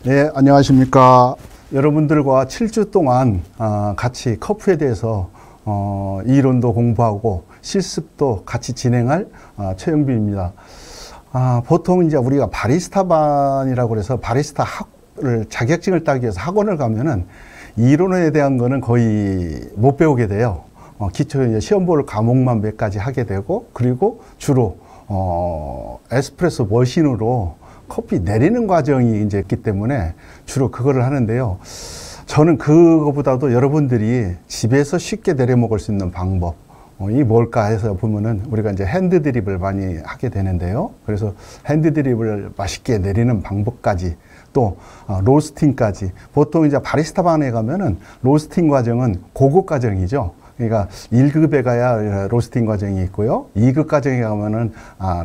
네, 안녕하십니까. 여러분들과 7주 동안 같이 커피에 대해서 이론도 공부하고 실습도 같이 진행할 최영빈입니다. 보통 이제 우리가 바리스타반이라고 그래서 바리스타 자격증을 따기 위해서 학원을 가면은 이론에 대한 거는 거의 못 배우게 돼요. 기초 이제 시험 볼 과목만 몇 가지 하게 되고, 그리고 주로 에스프레소 머신으로 커피 내리는 과정이 이제 있기 때문에 주로 그거를 하는데요. 저는 그거보다도 여러분들이 집에서 쉽게 내려 먹을 수 있는 방법, 이 뭘까 해서 보면은 우리가 이제 핸드 드립을 많이 하게 되는데요. 그래서 핸드 드립을 맛있게 내리는 방법까지, 또 로스팅까지. 보통 이제 바리스타반에 가면은 로스팅 과정은 고급 과정이죠. 그러니까 1급에 가야 로스팅 과정이 있고요. 2급 과정에 가면은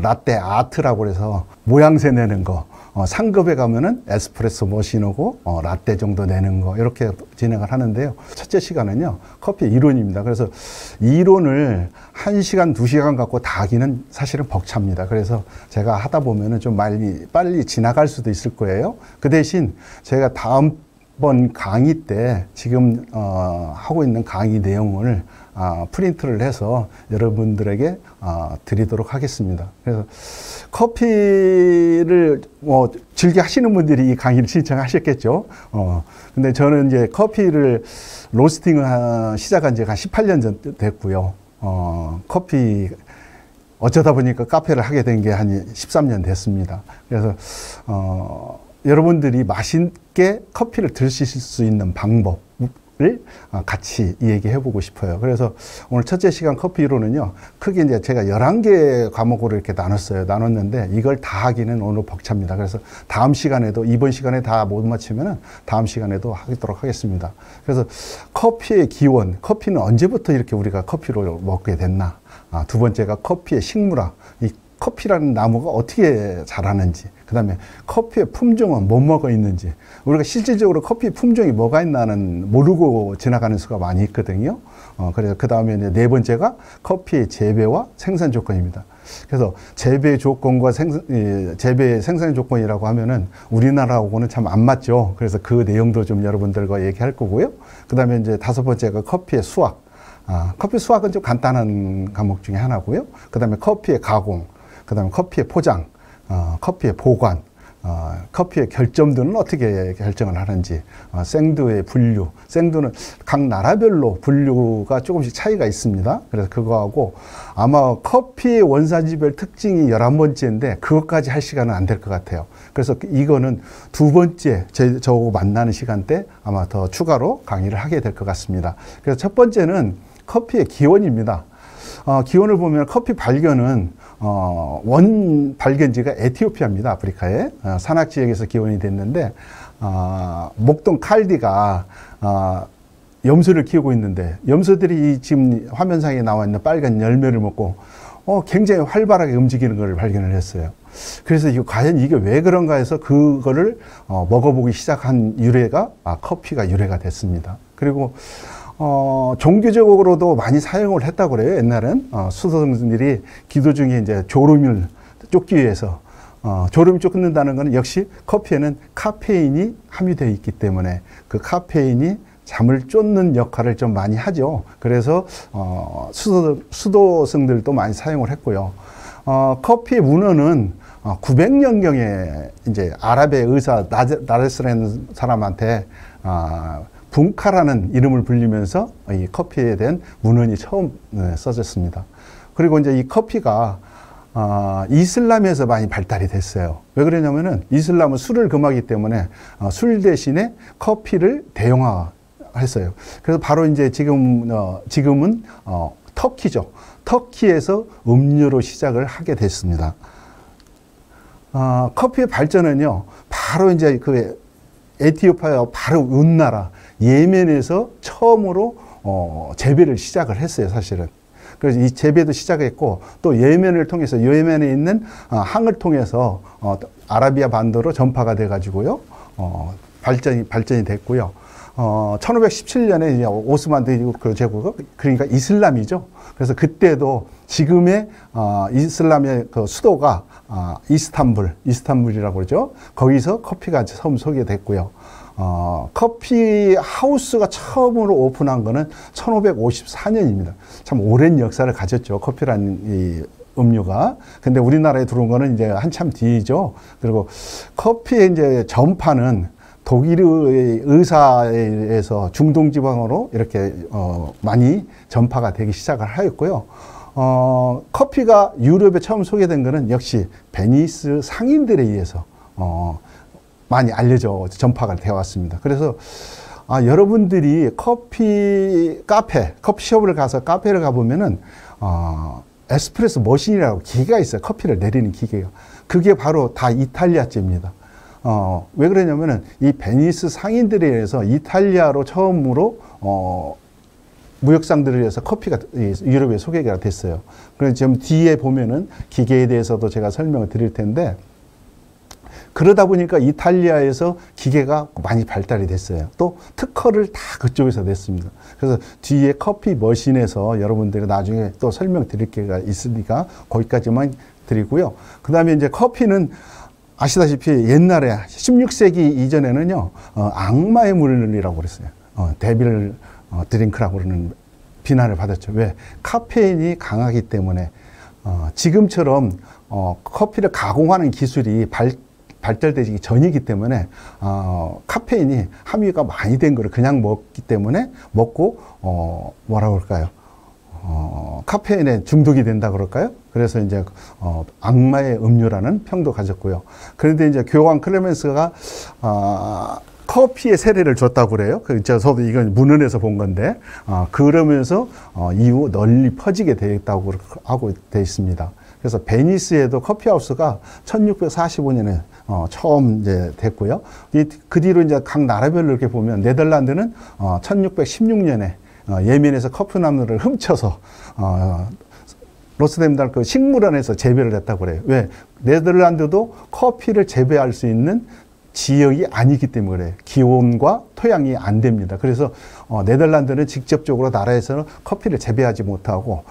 라떼 아트라고 해서 모양새 내는 거. 3급에 가면은 에스프레소 머신하고 라떼 정도 내는 거, 이렇게 진행을 하는데요. 첫째 시간은요, 커피 이론입니다. 그래서 이론을 1시간, 2시간 갖고 다 하기는 사실은 벅찹니다. 그래서 제가 하다 보면은 좀 빨리 지나갈 수도 있을 거예요. 그 대신 제가 다음번 강의 때 지금 하고 있는 강의 내용을 프린트를 해서 여러분들에게 드리도록 하겠습니다. 그래서 커피를 즐겨 하시는 분들이 이 강의를 신청하셨겠죠. 근데 저는 이제 커피를 로스팅을 시작한 지가 한 18년 전 됐고요. 커피 어쩌다 보니까 카페를 하게 된 게 한 13년 됐습니다. 그래서 여러분들이 맛있게 커피를 드실 수 있는 방법을 같이 얘기해 보고 싶어요. 그래서 오늘 첫째 시간 커피 이론은요, 크게 이제 제가 11개 과목으로 이렇게 나눴는데 이걸 다 하기는 오늘 벅찹니다. 그래서 다음 시간에도, 이번 시간에 다 못 맞추면은 다음 시간에도 하도록 하겠습니다. 그래서 커피의 기원, 커피는 언제부터 이렇게 우리가 커피를 먹게 됐나? 두 번째가 커피의 식물학, 이 커피라는 나무가 어떻게 자라는지, 그 다음에 커피의 품종은 뭐 뭐가 있는지, 우리가 실질적으로 커피 품종이 뭐가 있나는 모르고 지나가는 수가 많이 있거든요. 그래서 그 다음에 이제 네 번째가 커피의 재배와 생산 조건입니다. 그래서 재배 조건과 재배 생산 조건이라고 하면은 우리나라하고는 참 안 맞죠. 그래서 그 내용도 좀 여러분들과 얘기할 거고요. 그 다음에 이제 다섯 번째가 커피의 수확. 커피 수확은 좀 간단한 과목 중에 하나고요. 그 다음에 커피의 가공, 그 다음에 커피의 포장, 커피의 보관, 커피의 결점들은 어떻게 결정을 하는지, 생두의 분류, 생두는 각 나라별로 분류가 조금씩 차이가 있습니다. 그래서 그거하고 아마 커피의 원산지별 특징이 11번째인데 그것까지 할 시간은 안 될 것 같아요. 그래서 이거는 두 번째 저하고 만나는 시간 때 아마 더 추가로 강의를 하게 될 것 같습니다. 그래서 첫 번째는 커피의 기원입니다. 기원을 보면 커피 발견은 원 발견지가 에티오피아입니다. 아프리카의 산악 지역에서 기원이 됐는데, 목동 칼디가 염소를 키우고 있는데 염소들이 지금 화면상에 나와 있는 빨간 열매를 먹고 굉장히 활발하게 움직이는 것을 발견을 했어요. 그래서 과연 이게 왜 그런가 해서 그거를 먹어보기 시작한 유래가 커피가 유래가 됐습니다. 그리고 종교적으로도 많이 사용을 했다고 그래요. 옛날엔 수도승들이 기도 중에 이제 졸음을 쫓기 위해서, 졸음이 쫓는다는 것은 역시 커피에는 카페인이 함유되어 있기 때문에 그 카페인이 잠을 쫓는 역할을 좀 많이 하죠. 그래서 수도승들도 많이 사용을 했고요. 커피의 문헌은 900년경에 이제 아랍의 의사 나레스라는 사람한테 분카라는 이름을 불리면서 이 커피에 대한 문헌이 처음 써졌습니다. 그리고 이제 이 커피가 이슬람에서 많이 발달이 됐어요. 왜 그러냐면은 이슬람은 술을 금하기 때문에 술 대신에 커피를 대용화했어요. 그래서 바로 이제 지금은 터키죠. 터키에서 음료로 시작을 하게 됐습니다. 커피의 발전은요, 바로 이제 그 에티오피아 바로 은나라 예멘에서 처음으로 재배를 시작을 했어요, 사실은. 그래서 이 재배도 시작했고, 또 예멘을 통해서, 예멘에 있는 항을 통해서 아라비아 반도로 전파가 돼 가지고요, 발전이 됐고요. 1517년에 이제 오스만드 제국, 그러니까 이슬람이죠. 그래서 그때도 지금의 이슬람의 그 수도가 이스탄불이라고 그러죠. 거기서 커피가 처음 소개됐고요. 커피 하우스가 처음으로 오픈한 거는 1554년입니다. 참 오랜 역사를 가졌죠. 커피라는 이 음료가. 근데 우리나라에 들어온 거는 이제 한참 뒤죠. 그리고 커피의 이제 전파는 독일의 의사에 의해서 중동 지방으로 이렇게 많이 전파가 되기 시작을 하였고요. 커피가 유럽에 처음 소개된 것은 역시 베니스 상인들에 의해서 많이 알려져 전파가 되어 왔습니다. 그래서 여러분들이 커피숍을 가서 카페를 가보면은 에스프레소 머신이라고 기계가 있어요. 커피를 내리는 기계가. 그게 바로 다 이탈리아제입니다. 왜 그러냐면은 이 베니스 상인들에 의해서 이탈리아로 처음으로 무역상들에 의해서 커피가 유럽에 소개가 됐어요. 그래서 지금 뒤에 보면은 기계에 대해서도 제가 설명을 드릴 텐데, 그러다 보니까 이탈리아에서 기계가 많이 발달이 됐어요. 또 특허를 다 그쪽에서 냈습니다. 그래서 뒤에 커피 머신에서 여러분들이 나중에 또 설명드릴 기회가 있으니까 거기까지만 드리고요. 그 다음에 이제 커피는 아시다시피 옛날에 16세기 이전에는요, 악마의 물이라고 그랬어요. 데빌 드링크라고 그러는 비난을 받았죠. 왜? 카페인이 강하기 때문에. 지금처럼 커피를 가공하는 기술이 발달되기 전이기 때문에 카페인이 함유가 많이 된 거를 그냥 먹기 때문에 먹고 뭐라 그럴까요? 카페인에 중독이 된다 그럴까요? 그래서 이제 악마의 음료라는 평도 가졌고요. 그런데 이제 교황 클레멘스가 커피의 세례를 줬다고 그래요. 저도 이건 문헌에서 본 건데, 그러면서 이후 널리 퍼지게 되었다고 하고 되어 있습니다. 그래서 베니스에도 커피하우스가 1645년에 처음 이제 됐고요. 그 뒤로 이제 각 나라별로 이렇게 보면 네덜란드는 1616년에 예멘에서 커피나무를 훔쳐서 로스덴달 그 식물원에서 재배를 했다고 그래요. 왜? 네덜란드도 커피를 재배할 수 있는 지역이 아니기 때문에 그래요. 기온과 토양이 안 됩니다. 그래서 네덜란드는 직접적으로 나라에서는 커피를 재배하지 못하고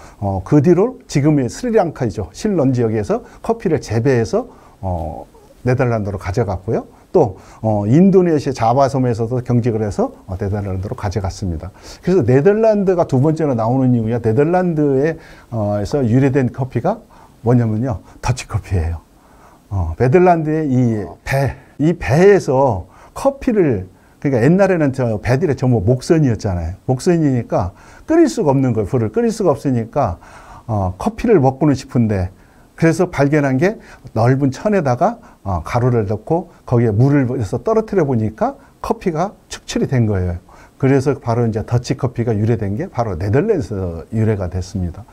그 뒤로 지금의 스리랑카이죠. 실런 지역에서 커피를 재배해서 네덜란드로 가져갔고요. 또 인도네시아 자바섬에서도 경직을 해서 네덜란드로 가져갔습니다. 그래서 네덜란드가 두 번째로 나오는 이유야, 네덜란드에서 유래된 커피가 뭐냐면요, 더치커피예요. 네덜란드의 이 배에서 커피를, 그러니까 옛날에는 배들의 전부 목선이었잖아요. 목선이니까 끓일 수가 없는 거예요. 불을 끓일 수가 없으니까 커피를 먹고는 싶은데, 그래서 발견한 게 넓은 천에다가 가루를 넣고 거기에 물을 해서 떨어뜨려 보니까 커피가 축출이 된 거예요. 그래서 바로 이제 더치커피가 유래된 게 바로 네덜란드에서 유래가 됐습니다.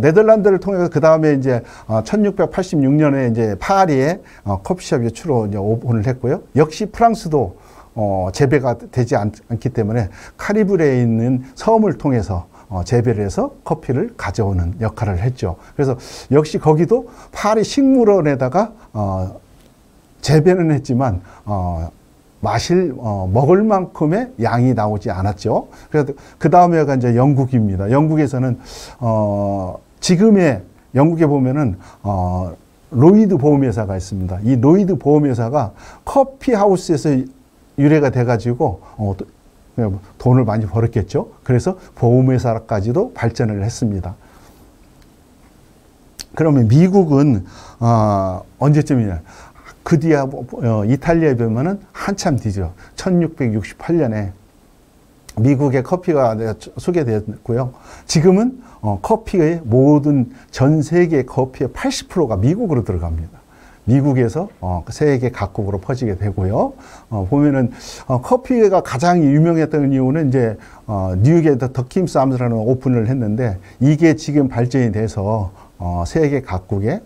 네덜란드를 통해서 그 다음에 이제 1686년에 이제 파리에 커피숍이 주로 이제 오픈을 했고요. 역시 프랑스도 재배가 되지 않기 때문에 카리브해에 있는 섬을 통해서 재배를 해서 커피를 가져오는 역할을 했죠. 그래서 역시 거기도 파리 식물원에다가 재배는 했지만 먹을 만큼의 양이 나오지 않았죠. 그래서 그 다음에가 이제 영국입니다. 영국에서는 지금의 영국에 보면은 로이드 보험회사가 있습니다. 이 로이드 보험회사가 커피 하우스에서 유래가 돼가지고 돈을 많이 벌었겠죠. 그래서 보험회사까지도 발전을 했습니다. 그러면 미국은 언제쯤이냐? 그 뒤에 이탈리아에 보면은 한참 뒤죠. 1668년에 미국의 커피가 소개되었고요. 지금은 커피의 모든 전 세계 커피의 80%가 미국으로 들어갑니다. 미국에서 세계 각국으로 퍼지게 되고요. 보면은 커피가 가장 유명했던 이유는 이제 뉴욕에 더킴스 암스라는 오픈을 했는데, 이게 지금 발전이 돼서 세계 각국에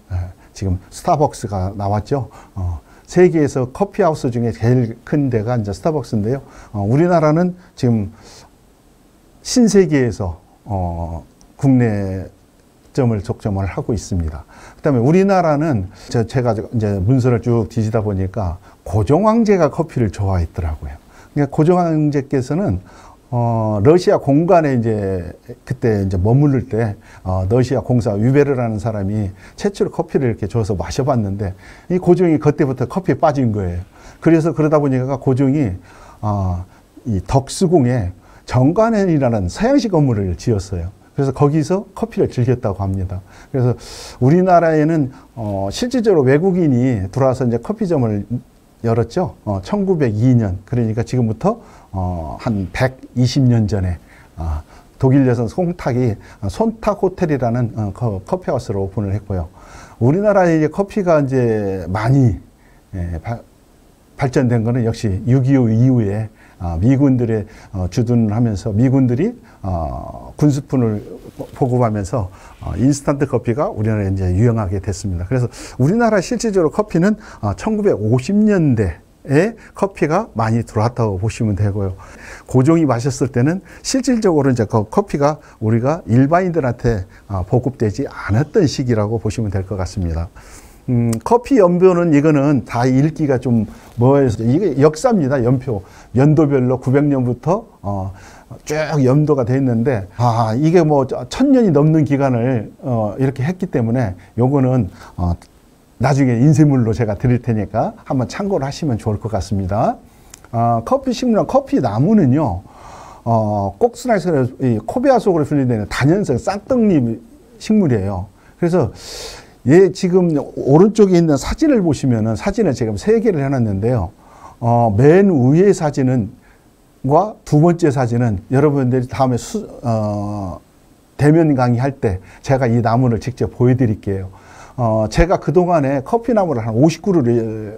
지금 스타벅스가 나왔죠. 세계에서 커피하우스 중에 제일 큰 데가 이제 스타벅스인데요. 우리나라는 지금 신세계에서 국내 점을 독점을 하고 있습니다. 그다음에 우리나라는 제가 이제 문서를 쭉 뒤지다 보니까 고종 황제가 커피를 좋아했더라고요. 그러니까 고종황제께서는 러시아 공관에 이제 그때 이제 머무를 때 러시아 공사 위베르라는 사람이 최초로 커피를 이렇게 줘서 마셔봤는데 이 고종이 그때부터 커피에 빠진 거예요. 그래서 그러다 보니까 고종이 이 덕수궁에 정관원이라는 서양식 건물을 지었어요. 그래서 거기서 커피를 즐겼다고 합니다. 그래서 우리나라에는 실질적으로 외국인이 들어와서 이제 커피점을 열었죠. 1902년. 그러니까 지금부터 한 120년 전에 독일 여성 손탁이 손탁 호텔이라는 커피하우스를 오픈을 했고요. 우리나라에 이제 커피가 이제 많이 발전된 거는 역시 6.25 이후에 미군들의 주둔을 하면서 미군들이 군수품을 보급하면서 인스턴트 커피가 우리나라에 이제 유행하게 됐습니다. 그래서 우리나라 실질적으로 커피는 1950년대에 커피가 많이 들어왔다고 보시면 되고요. 고종이 마셨을 때는 실질적으로 이제 그 커피가 우리가 일반인들한테 보급되지 않았던 시기라고 보시면 될 것 같습니다. 커피 연표는 이거는 다 읽기가 좀 뭐해서 이게 역사입니다. 연표 연도별로 900년부터 쭉 연도가 돼 있는데 이게 뭐 1000년이 넘는 기간을 이렇게 했기 때문에 요거는 나중에 인쇄물로 제가 드릴 테니까 한번 참고를 하시면 좋을 것 같습니다. 커피 식물은 커피 나무는요 꼭스나이스 코베아 속으로 분리되는 단연성 쌍떡잎 식물이에요. 그래서 지금 오른쪽에 있는 사진을 보시면은 사진을 지금 3개를 해놨는데요. 맨 위의 사진과 두 번째 사진은 여러분들이 다음에 대면 강의할 때 제가 이 나무를 직접 보여드릴게요. 제가 그동안에 커피나무를 한 50그루를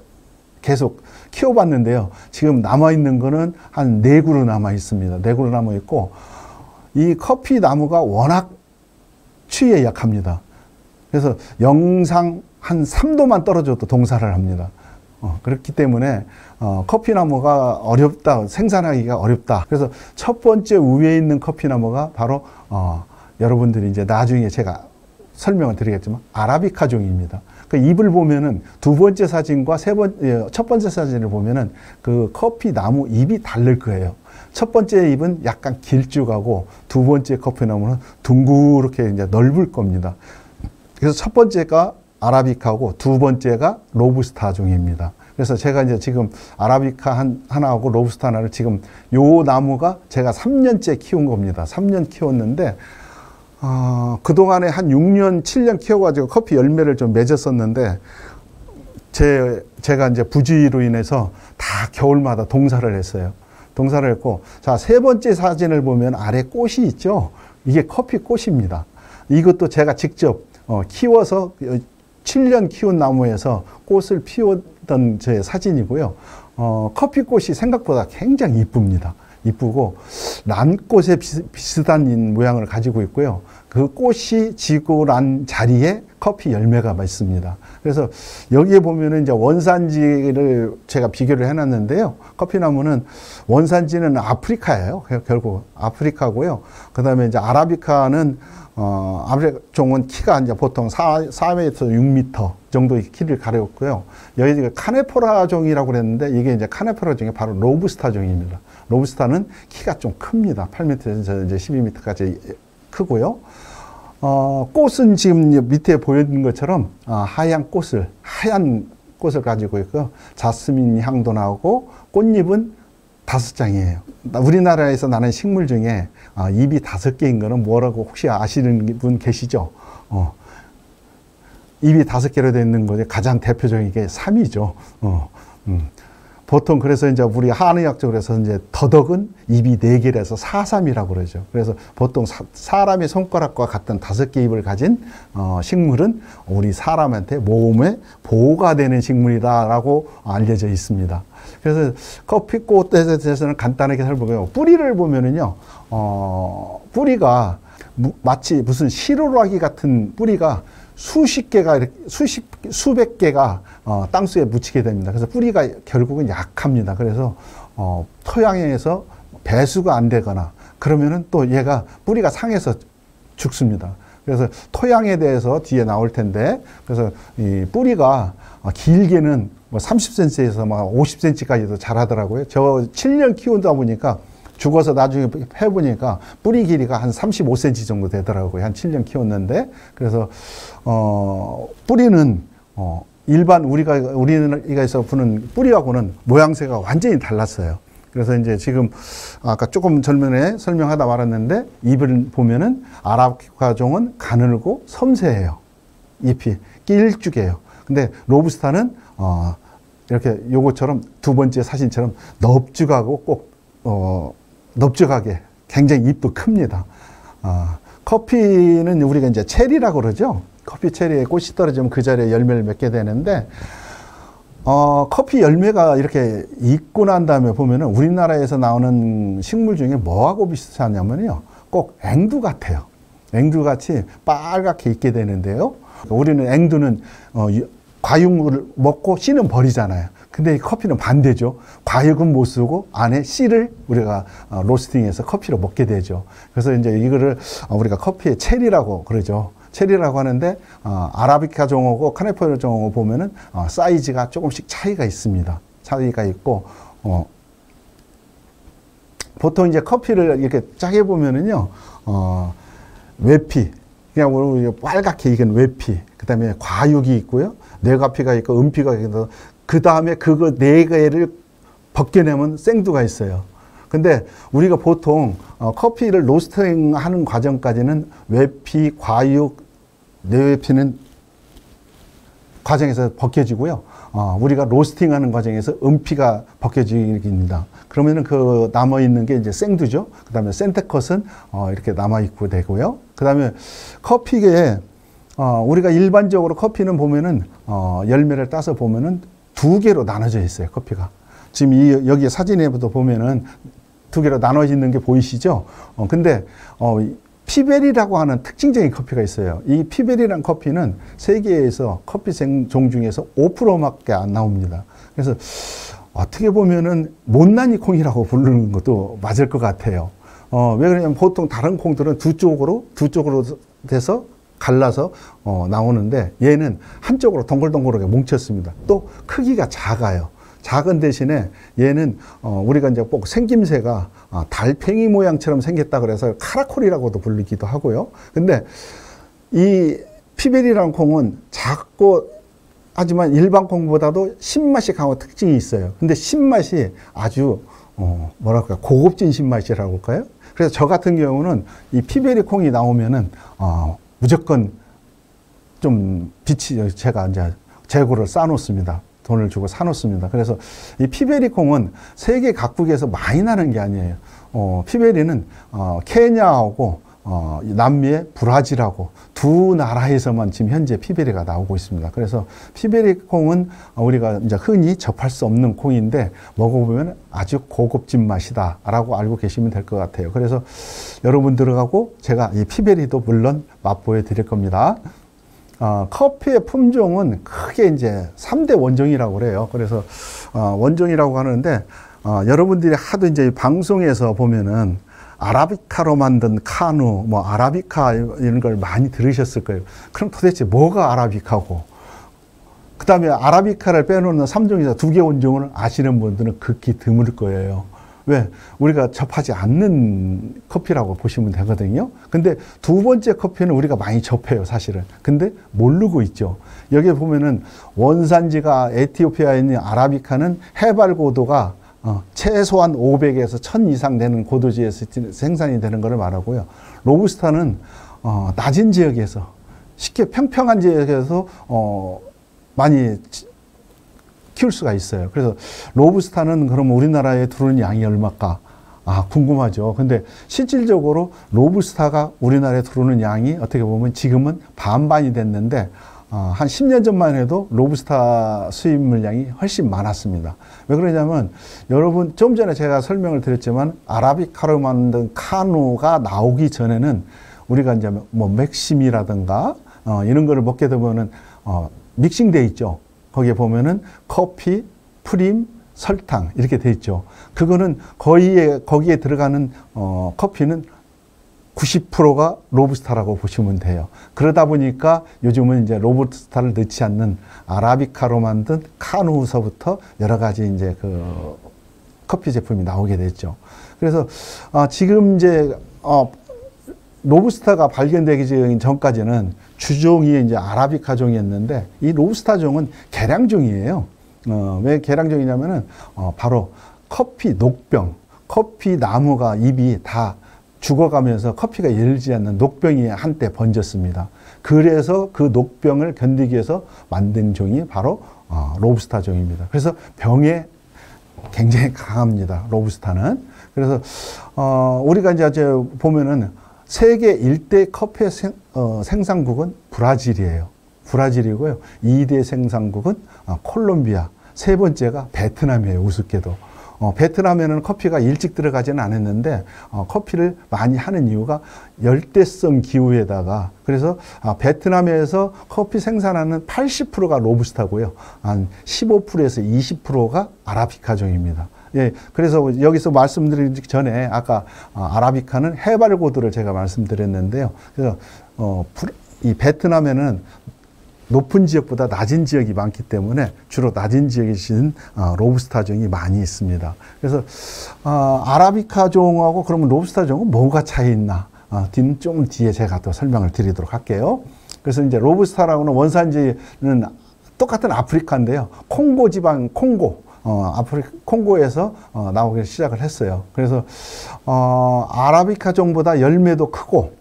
계속 키워봤는데요. 지금 남아있는 거는 한 4그루 남아있습니다. 4그루 남아있고, 이 커피나무가 워낙 추위에 약합니다. 그래서 영상 한 3도만 떨어져도 동사를 합니다. 그렇기 때문에 커피나무가 어렵다, 생산하기가 어렵다. 그래서 첫 번째 위에 있는 커피나무가 바로 여러분들이 이제 나중에 제가 설명을 드리겠지만 아라비카 종입니다. 그 잎을 보면은 두 번째 사진과 첫 번째 사진을 보면은 그 커피나무 잎이 다를 거예요. 첫 번째 잎은 약간 길쭉하고 두 번째 커피나무는 둥그렇게 이제 넓을 겁니다. 그래서 첫 번째가 아라비카고 두 번째가 로부스타 종입니다. 그래서 제가 이제 지금 아라비카 하나하고 로부스타 하나를 지금 요 나무가 제가 3년째 키운 겁니다. 3년 키웠는데, 그동안에 한 6년, 7년 키워가지고 커피 열매를 좀 맺었었는데, 제가 이제 부주의로 인해서 다 겨울마다 동사를 했어요. 동사를 했고, 자, 세 번째 사진을 보면 아래 꽃이 있죠? 이게 커피 꽃입니다. 이것도 제가 직접 키워서 7년 키운 나무에서 꽃을 피웠던 제 사진이고요. 커피꽃이 생각보다 굉장히 이쁩니다. 이쁘고 난꽃에 비슷한 모양을 가지고 있고요. 그 꽃이 지고 난 자리에 커피 열매가 있습니다. 그래서 여기에 보면은 이제 원산지를 제가 비교를 해놨는데요. 커피나무는 원산지는 아프리카예요. 결국 아프리카고요. 그 다음에 이제 아라비카는 아프리카 종은 키가 이제 보통 4m, 6m 정도의 키를 가렸고요. 여기 카네포라 종이라고 그랬는데 이게 이제 카네포라 종이 바로 로부스타 종입니다. 로부스타는 키가 좀 큽니다. 8m에서 이제 12m까지 크고요. 꽃은 지금 밑에 보여진 것처럼 하얀 꽃을 가지고 있고요. 자스민 향도 나오고 꽃잎은 5장이에요. 우리나라에서 나는 식물 중에 잎이 5개인 거는 뭐라고 혹시 아시는 분 계시죠? 잎이 5개로 되어 있는 것에 가장 대표적인 게 삼이죠. 보통 그래서 이제 우리 한의학적으로 해서 이제 더덕은 잎이 4개라서 사삼이라고 그러죠. 그래서 보통 사람의 손가락과 같은 5개 잎을 가진 식물은 우리 사람한테 몸에 보호가 되는 식물이다라고 알려져 있습니다. 그래서 커피꽃에 대해서는 간단하게 살펴보고요. 뿌리를 보면은요, 뿌리가 마치 무슨 시로라기 같은 뿌리가 수백 개가 땅속에 묻히게 됩니다. 그래서 뿌리가 결국은 약합니다. 그래서 토양에서 배수가 안 되거나 그러면은 또 얘가 뿌리가 상해서 죽습니다. 그래서 토양에 대해서 뒤에 나올 텐데, 그래서 이 뿌리가 길게는 뭐 30cm에서 막 50cm까지도 자라더라고요. 저 7년 키우다 보니까 죽어서 나중에 해보니까 뿌리 길이가 한 35cm 정도 되더라고요. 한 7년 키웠는데. 그래서, 뿌리는, 일반 우리나라에서 부는 뿌리하고는 모양새가 완전히 달랐어요. 그래서 이제 지금 아까 조금 전에 설명하다 말았는데 잎을 보면은 아라비카종은 가늘고 섬세해요. 잎이 길쭉해요. 근데 로부스타는 이렇게 요것처럼 두 번째 사진처럼 넙죽하고 꼭 넙죽하게 굉장히 잎도 큽니다. 커피는 우리가 이제 체리라고 그러죠. 커피 체리에 꽃이 떨어지면 그 자리에 열매를 맺게 되는데 커피 열매가 이렇게 익고 난 다음에 보면은 우리나라에서 나오는 식물 중에 뭐하고 비슷하냐면요. 꼭 앵두 같아요. 앵두 같이 빨갛게 익게 되는데요. 우리는 앵두는 과육을 먹고 씨는 버리잖아요. 근데 이 커피는 반대죠. 과육은 못 쓰고 안에 씨를 우리가 로스팅해서 커피로 먹게 되죠. 그래서 이제 이거를 우리가 커피의 체리라고 그러죠. 체리라고 하는데 아라비카 종하고 카네포르 종하고 보면은 사이즈가 조금씩 차이가 있습니다. 차이가 있고 보통 이제 커피를 이렇게 짜게 보면은요 외피 그냥 우리 빨갛게 익은 외피 그다음에 과육이 있고요 뇌가피가 있고 은피가 있고 그 다음에 그거 네 개를 벗겨내면 생두가 있어요. 근데 우리가 보통 커피를 로스팅 하는 과정까지는 외피, 과육, 뇌외피는 과정에서 벗겨지고요. 우리가 로스팅 하는 과정에서 은피가 벗겨집니다. 그러면은 그 남아있는 게 이제 생두죠. 그 다음에 센테컷은 이렇게 남아있고 되고요. 그 다음에 커피에 우리가 일반적으로 커피는 보면은 열매를 따서 보면은 두 개로 나눠져 있어요. 커피가. 지금 여기 사진에도 보면은 두 개로 나눠져 있는 게 보이시죠? 근데 피베리라고 하는 특징적인 커피가 있어요. 이 피베리라는 커피는 세계에서 커피 종 중에서 5%밖에 안 나옵니다. 그래서 어떻게 보면은 못난이 콩이라고 부르는 것도 맞을 것 같아요. 왜 그러냐면 보통 다른 콩들은 두 쪽으로 돼서 갈라서 나오는데 얘는 한쪽으로 동글동글하게 뭉쳤습니다. 또 크기가 작아요. 작은 대신에 얘는 우리가 이제 꼭 생김새가 달팽이 모양처럼 생겼다 그래서 카라콜이라고도 불리기도 하고요. 근데 이 피베리라는 콩은 작고 하지만 일반 콩보다도 신맛이 강한 특징이 있어요. 근데 신맛이 아주 뭐랄까 고급진 신맛이라고 할까요? 그래서 저 같은 경우는 이 피베리 콩이 나오면은 무조건 좀 빛이 제가 이제 재고를 쌓아놓습니다. 돈을 주고 사놓습니다. 그래서 이 피베리 콩은 세계 각국에서 많이 나는 게 아니에요. 피베리는 케냐하고 남미의 브라질하고 두 나라에서만 지금 현재 피베리가 나오고 있습니다. 그래서 피베리 콩은 우리가 이제 흔히 접할 수 없는 콩인데 먹어보면 아주 고급진 맛이다라고 알고 계시면 될 것 같아요. 그래서 여러분들하고 제가 이 피베리도 물론 맛보여 드릴 겁니다. 커피의 품종은 크게 이제 3대 원종이라고 그래요. 그래서 원종이라고 하는데 여러분들이 하도 이제 방송에서 보면은 아라비카로 만든 카누, 뭐 아라비카 이런 걸 많이 들으셨을 거예요. 그럼 도대체 뭐가 아라비카고? 그 다음에 아라비카를 빼놓는 3종에서 2개 원종을 아시는 분들은 극히 드물 거예요. 왜? 우리가 접하지 않는 커피라고 보시면 되거든요. 근데 두 번째 커피는 우리가 많이 접해요, 사실은. 근데 모르고 있죠. 여기 보면은 원산지가 에티오피아에 있는 아라비카는 해발 고도가 최소한 500에서 1000 이상 되는 고도지에서 생산이 되는 것을 말하고요. 로부스타는 낮은 지역에서 쉽게 평평한 지역에서 많이 키울 수가 있어요. 그래서 로부스타는 그럼 우리나라에 들어오는 양이 얼마일까? 궁금하죠. 근데 실질적으로 로부스타가 우리나라에 들어오는 양이 어떻게 보면 지금은 반반이 됐는데 한 10년 전만 해도 로부스타 수입 물량이 훨씬 많았습니다. 왜 그러냐면 여러분 좀 전에 제가 설명을 드렸지만 아라비카로 만든 카누가 나오기 전에는 우리가 이제 뭐 맥심이라든가 이런 거를 먹게 되면은 믹싱돼 있죠. 거기에 보면은 커피, 프림, 설탕 이렇게 돼 있죠. 그거는 거기에 들어가는 커피는 90%가 로부스타라고 보시면 돼요. 그러다 보니까 요즘은 이제 로부스타를 넣지 않는 아라비카로 만든 카누서부터 여러 가지 이제 그 커피 제품이 나오게 됐죠. 그래서 지금 이제 로부스타가 발견되기 전까지는 주종이 이제 아라비카 종이었는데 이 로부스타 종은 계량종이에요. 왜 계량종이냐면은 바로 커피 녹병, 커피 나무가 잎이 다 죽어가면서 커피가 열리지 않는 녹병이 한때 번졌습니다. 그래서 그 녹병을 견디기 위해서 만든 종이 바로 로부스타 종입니다. 그래서 병에 굉장히 강합니다. 로부스타는. 그래서 우리가 이제 보면은 세계 1대 커피 생산국은 브라질이에요. 브라질이고요. 2대 생산국은 콜롬비아, 세 번째가 베트남이에요. 우습게도. 베트남에는 커피가 일찍 들어가지는 않았는데 커피를 많이 하는 이유가 열대성 기후에다가 그래서 베트남에서 커피 생산하는 80%가 로부스타고요. 한 15%에서 20%가 아라비카 종입니다. 예, 그래서 여기서 말씀드리기 전에 아까 아라비카는 해발 고도를 제가 말씀드렸는데요. 그래서 이 베트남에는 높은 지역보다 낮은 지역이 많기 때문에 주로 낮은 지역에 계신 로부스타 종이 많이 있습니다. 그래서 아라비카 종하고 그러면 로부스타 종은 뭐가 차이 있나? 좀 뒤에 제가 또 설명을 드리도록 할게요. 그래서 이제 로부스타라고는 원산지는 똑같은 아프리카인데요. 콩고 지방 콩고 콩고에서 나오기 시작을 했어요. 그래서 아라비카 종보다 열매도 크고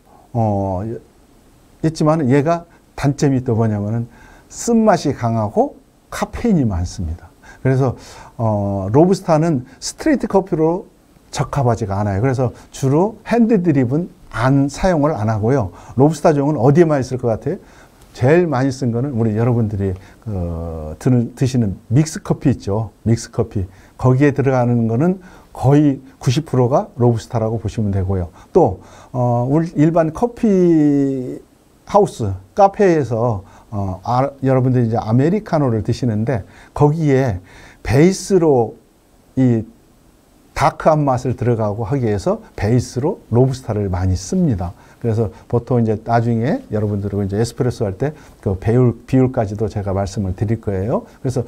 있지만 얘가 단점이 또 뭐냐면은 쓴맛이 강하고 카페인이 많습니다. 그래서 로부스타는 스트레이트 커피로 적합하지가 않아요. 그래서 주로 핸드 드립은 사용을 안 하고요. 로부스타 종은 어디에 많이 쓸 것 같아요? 제일 많이 쓴 거는 우리 여러분들이 드시는 믹스 커피 있죠. 믹스 커피. 거기에 들어가는 거는 거의 90%가 로부스타라고 보시면 되고요. 또 우리 일반 커피 하우스, 카페에서 여러분들이 이제 아메리카노를 드시는데 거기에 베이스로 이 다크한 맛을 들어가고 하기 위해서 베이스로 로부스타를 많이 씁니다. 그래서 보통 이제 나중에 여러분들은 이제 에스프레소 할 때 그 비율까지도 제가 말씀을 드릴 거예요. 그래서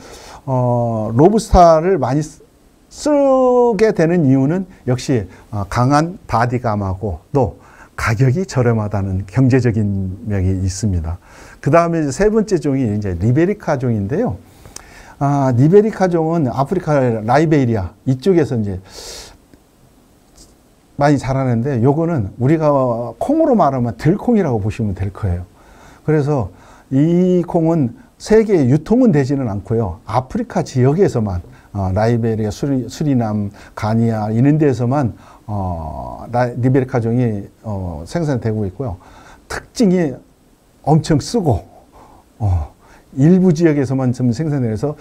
로부스타를 많이 쓰게 되는 이유는 역시 강한 바디감하고 또 가격이 저렴하다는 경제적인 면이 있습니다. 그 다음에 세 번째 종이 이제 리베리카 종인데요. 리베리카 종은 아프리카 라이베리아 이쪽에서 이제 많이 자라는데 요거는 우리가 콩으로 말하면 들콩이라고 보시면 될 거예요. 그래서 이 콩은 세계에 유통은 되지는 않고요. 아프리카 지역에서만 라이베리아, 수리남, 가니아 이런 데서만 리베리카 종이 생산되고 있고요. 특징이 엄청 쓰고 일부 지역에서만 좀 생산돼서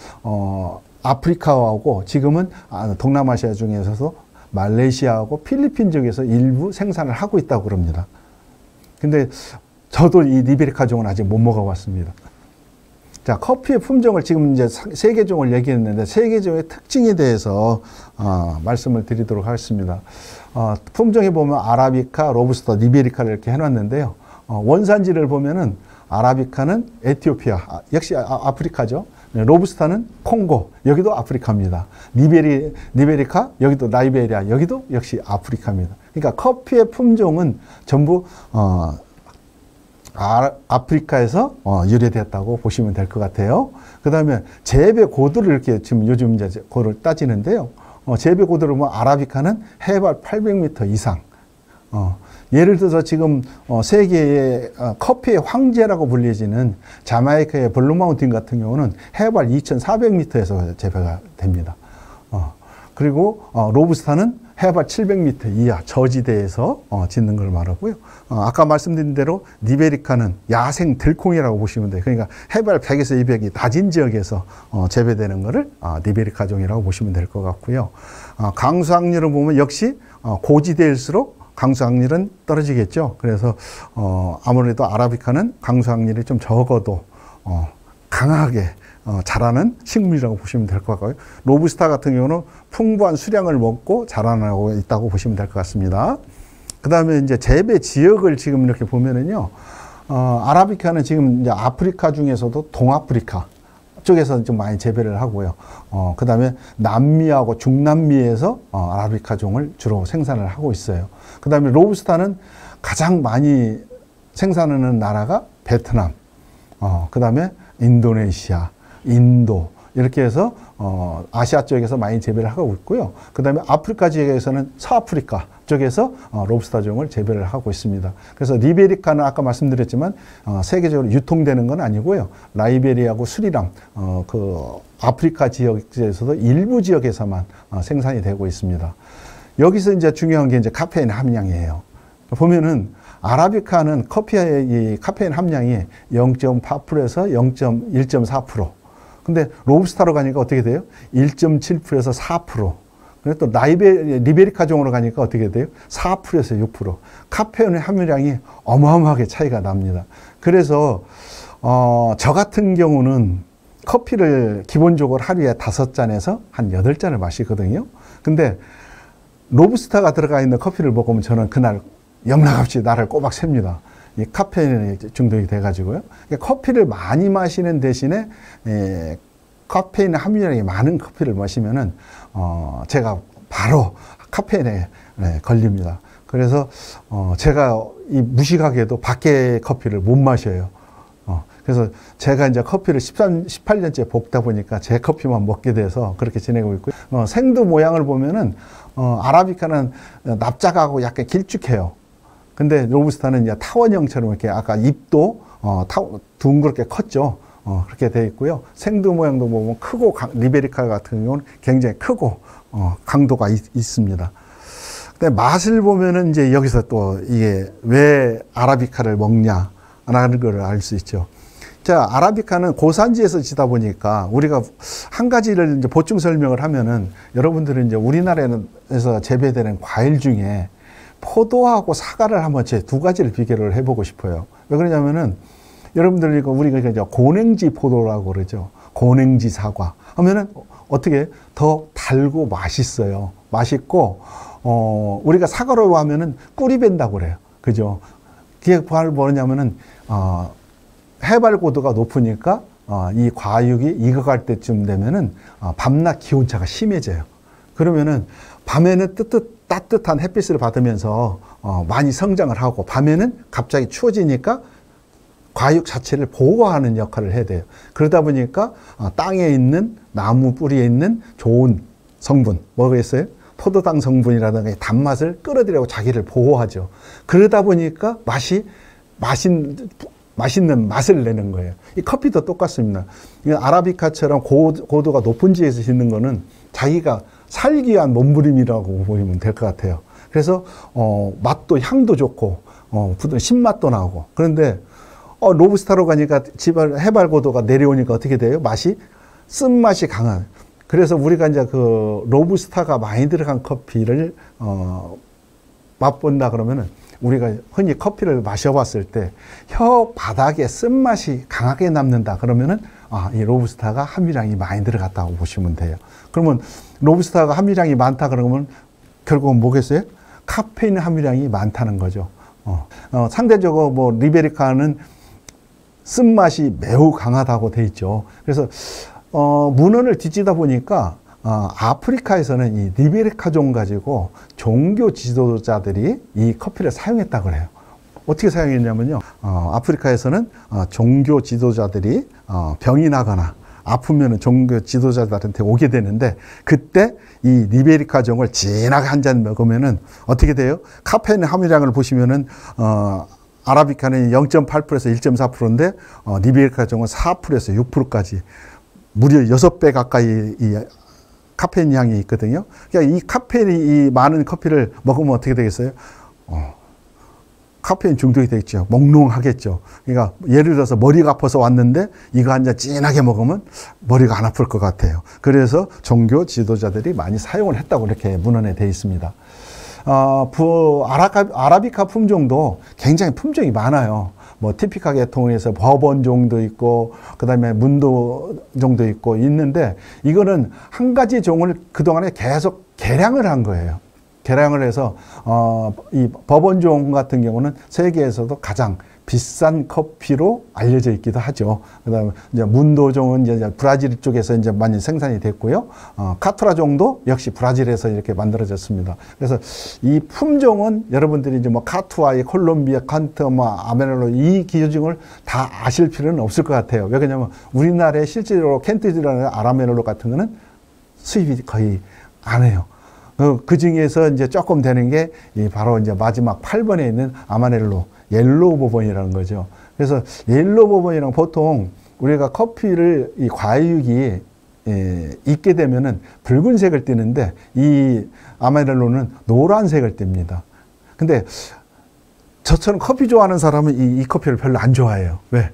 아프리카하고 지금은 동남아시아 중에서도 말레이시아하고 필리핀 지역에서 일부 생산을 하고 있다고 그럽니다. 근데 저도 이 리베리카 종은 아직 못 먹어봤습니다. 자, 커피의 품종을 지금 이제 세 개 종을 얘기했는데 세 개 종의 특징에 대해서 말씀을 드리도록 하겠습니다. 품종에 보면 아라비카, 로부스타, 리베리카를 이렇게 해놨는데요. 원산지를 보면은 아라비카는 에티오피아, 역시 아프리카죠. 로부스타는 콩고, 여기도 아프리카입니다. 리베리카, 여기도 라이베리아, 여기도 역시 아프리카입니다. 그러니까 커피의 품종은 전부 아프리카에서 유래됐다고 보시면 될 것 같아요. 그 다음에 재배 고도를 이렇게 지금 요즘 이제 고를 따지는데요. 재배 고도를 보면 아라비카는 해발 800m 이상. 예를 들어서 지금 세계의 커피의 황제라고 불리지는 자마이카의 블루마운틴 같은 경우는 해발 2,400m에서 재배가 됩니다. 그리고 로부스타는 해발 700m 이하 저지대에서 짓는 걸 말하고요. 아까 말씀드린 대로 리베리카는 야생 들콩이라고 보시면 돼요. 그러니까 해발 100에서 200이 낮은 지역에서 재배되는 거를 리베리카 종이라고 보시면 될 것 같고요. 강수확률을 보면 역시 고지대일수록 강수확률은 떨어지겠죠. 그래서 아무래도 아라비카는 강수확률이 좀 적어도 강하게 자라는 식물이라고 보시면 될 것 같고요. 로부스타 같은 경우는 풍부한 수량을 먹고 자라나고 있다고 보시면 될 것 같습니다. 그다음에 이제 재배 지역을 지금 이렇게 보면은요, 아라비카는 지금 이제 아프리카 중에서도 동아프리카 쪽에서 좀 많이 재배를 하고요. 그다음에 남미하고 중남미에서 아라비카 종을 주로 생산을 하고 있어요. 그다음에 로부스타는 가장 많이 생산하는 나라가 베트남, 그다음에 인도네시아, 인도 이렇게 해서 아시아 쪽에서 많이 재배를 하고 있고요. 그다음에 아프리카 지역에서는 서아프리카 쪽에서 로부스타 종을 재배를 하고 있습니다. 그래서 리베리카는 아까 말씀드렸지만 세계적으로 유통되는 건 아니고요. 라이베리아하고 수리람 그 아프리카 지역에서도 일부 지역에서만 생산이 되고 있습니다. 여기서 이제 중요한 게 이제 카페인 함량이에요. 보면은 아라비카는 커피의 이 카페인 함량이 0.8%에서 1.4%. 근데 로부스타로 가니까 어떻게 돼요? 1.7%에서 4%. 그리고 또 리베리카 종으로 가니까 어떻게 돼요? 4%에서 6%. 카페인의 함유량이 어마어마하게 차이가 납니다. 그래서 저 같은 경우는 커피를 기본적으로 하루에 5잔에서 한 8잔을 마시거든요. 근데 로부스타가 들어가 있는 커피를 먹으면 저는 그날 영락없이 나를 꼬박 셉니다. 이 카페인에 중독이 돼가지고요. 커피를 많이 마시는 대신에 카페인 함유량이 많은 커피를 마시면은 제가 바로 카페인에 걸립니다. 그래서 제가 이 무식하게도 밖에 커피를 못 마셔요. 그래서 제가 이제 커피를 18년째 볶다 보니까 제 커피만 먹게 돼서 그렇게 지내고 있고요. 생두 모양을 보면은 아라비카는 납작하고 약간 길쭉해요. 근데 로부스타는 이제 타원형처럼 이렇게 아까 잎도 둥그렇게 컸죠. 그렇게 되어 있고요. 생두 모양도 보면 크고 리베리카 같은 경우는 굉장히 크고 강도가 있습니다. 근데 맛을 보면은 이제 여기서 또 이게 왜 아라비카를 먹냐라는 걸 알 수 있죠. 자, 아라비카는 고산지에서 지다 보니까 우리가 한 가지를 이제 보충 설명을 하면은 여러분들은 이제 우리나라에서 재배되는 과일 중에 포도하고 사과를 한번 제 두 가지를 비교를 해보고 싶어요. 왜 그러냐면은 여러분들 우리가 이제 고냉지 포도라고 그러죠. 고냉지 사과 하면은 어떻게 더 달고 맛있어요. 맛있고 우리가 사과로 하면은 꿀이 밴다고 그래요. 그죠? 그게 뭐냐면은 해발 고도가 높으니까 이 과육이 익어갈 때쯤 되면은 밤낮 기온차가 심해져요. 그러면은 밤에는 따뜻한 햇빛을 받으면서 많이 성장을 하고 밤에는 갑자기 추워지니까 과육 자체를 보호하는 역할을 해야 돼요. 그러다 보니까 땅에 있는 나무 뿌리에 있는 좋은 성분 뭐겠어요? 포도당 성분이라든가 단맛을 끌어들이고 자기를 보호하죠. 그러다 보니까 맛있는 맛을 내는 거예요. 이 커피도 똑같습니다. 아라비카처럼 고도가 높은 지에서 짓는 거는 자기가 살기 위한 몸부림이라고 보시면 될 것 같아요. 그래서 맛도 향도 좋고 신맛도 나고. 그런데 로부스타로 가니까 해발 고도가 내려오니까 어떻게 돼요? 맛이 쓴맛이 강한. 그래서 우리가 이제 그 로부스타가 많이 들어간 커피를 맛본다 그러면은 우리가 흔히 커피를 마셔봤을 때 혀 바닥에 쓴맛이 강하게 남는다 그러면은 이 로부스타가 함유량이 많이 들어갔다고 보시면 돼요. 그러면 로부스타가 함유량이 많다 그러면 결국은 뭐겠어요? 카페인 함유량이 많다는 거죠. 상대적으로 뭐 리베리카는 쓴맛이 매우 강하다고 돼 있죠. 그래서 문헌을 뒤지다 보니까 아프리카에서는 이 리베리카종 가지고 종교 지도자들이 이 커피를 사용했다고 그래요. 어떻게 사용했냐면요. 아프리카에서는 종교 지도자들이 병이 나거나 아프면 종교 지도자들한테 오게 되는데 그때 이 리베리카종을 진하게 한 잔 먹으면은 어떻게 돼요? 카페인 함유량을 보시면은 아라비카는 0.8%에서 1.4%인데 리베리카종은 4%에서 6%까지 무려 6배 가까이 이 카페인 양이 있거든요. 그러니까 이 카페인이 이 많은 커피를 먹으면 어떻게 되겠어요? 카페인 중독이 되겠죠. 몽롱하겠죠. 그러니까 예를 들어서 머리가 아파서 왔는데 이거 한 잔 진하게 먹으면 머리가 안 아플 것 같아요. 그래서 종교 지도자들이 많이 사용을 했다고 이렇게 문헌에 되어 있습니다. 아라비카 품종도 굉장히 품종이 많아요. 뭐 티피카 계통에서 버번종도 있고 그다음에 문도종도 있고 있는데 이거는 한 가지 종을 그동안에 계속 개량을 한 거예요. 계량을 해서 이 버번종 같은 경우는 세계에서도 가장 비싼 커피로 알려져 있기도 하죠. 그다음에 이제 문도종은 이제 브라질 쪽에서 이제 많이 생산이 됐고요. 카투라종도 역시 브라질에서 이렇게 만들어졌습니다. 그래서 이 품종은 여러분들이 이제 뭐 카투아이, 콜롬비아, 칸트, 뭐 아메릴로 이 기종을 다 아실 필요는 없을 것 같아요. 왜냐하면 우리나라에 실제로 켄트지라는 아라메릴로 같은 거는 수입이 거의 안 해요. 그 중에서 이제 조금 되는 게 바로 이제 마지막 8번에 있는 아마넬로 옐로우 버번이라는 거죠. 그래서 옐로우 버번이랑 보통 우리가 커피를 이 과육이 익게 되면은 붉은색을 띠는데 이 아마넬로는 노란색을 띱니다. 근데 저처럼 커피 좋아하는 사람은 이 커피를 별로 안 좋아해요. 왜?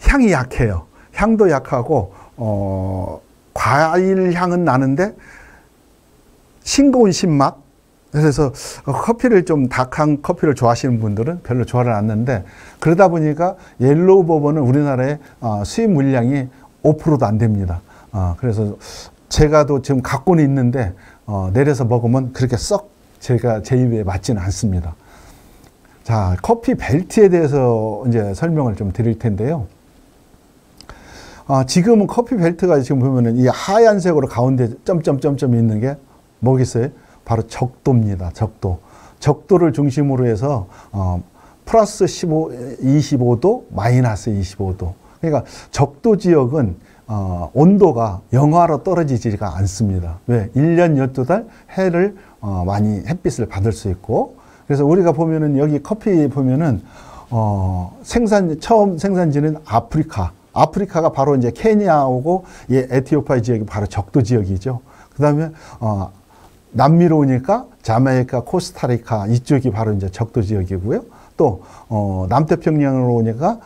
향이 약해요. 향도 약하고 과일 향은 나는데 싱거운 신맛. 그래서 커피를 좀 dak한 커피를 좋아하시는 분들은 별로 좋아를 않는데, 그러다 보니까 옐로우 버번은 우리나라의 수입 물량이 5%도 안 됩니다. 그래서 제가 또 지금 갖고는 있는데 내려서 먹으면 그렇게 썩 제 입에 맞지는 않습니다. 자, 커피 벨트에 대해서 이제 설명을 좀 드릴 텐데요. 지금은 커피 벨트가 지금 보면은 이 하얀색으로 가운데 점점점점이 있는 게 뭐겠어요? 바로 적도입니다. 적도. 적도를 중심으로 해서 플러스 25도, 마이너스 25도. 그러니까 적도 지역은 온도가 영하로 떨어지지가 않습니다. 왜? 1년 12달 해를 많이 햇빛을 받을 수 있고, 그래서 우리가 보면은 여기 커피 보면은 처음 생산지는 아프리카가 바로 이제 케냐하고 에티오피아 지역이 바로 적도 지역이죠. 그 다음에 남미로 오니까 자메이카, 코스타리카 이쪽이 바로 이제 적도 지역이고요. 또 남태평양으로 오니까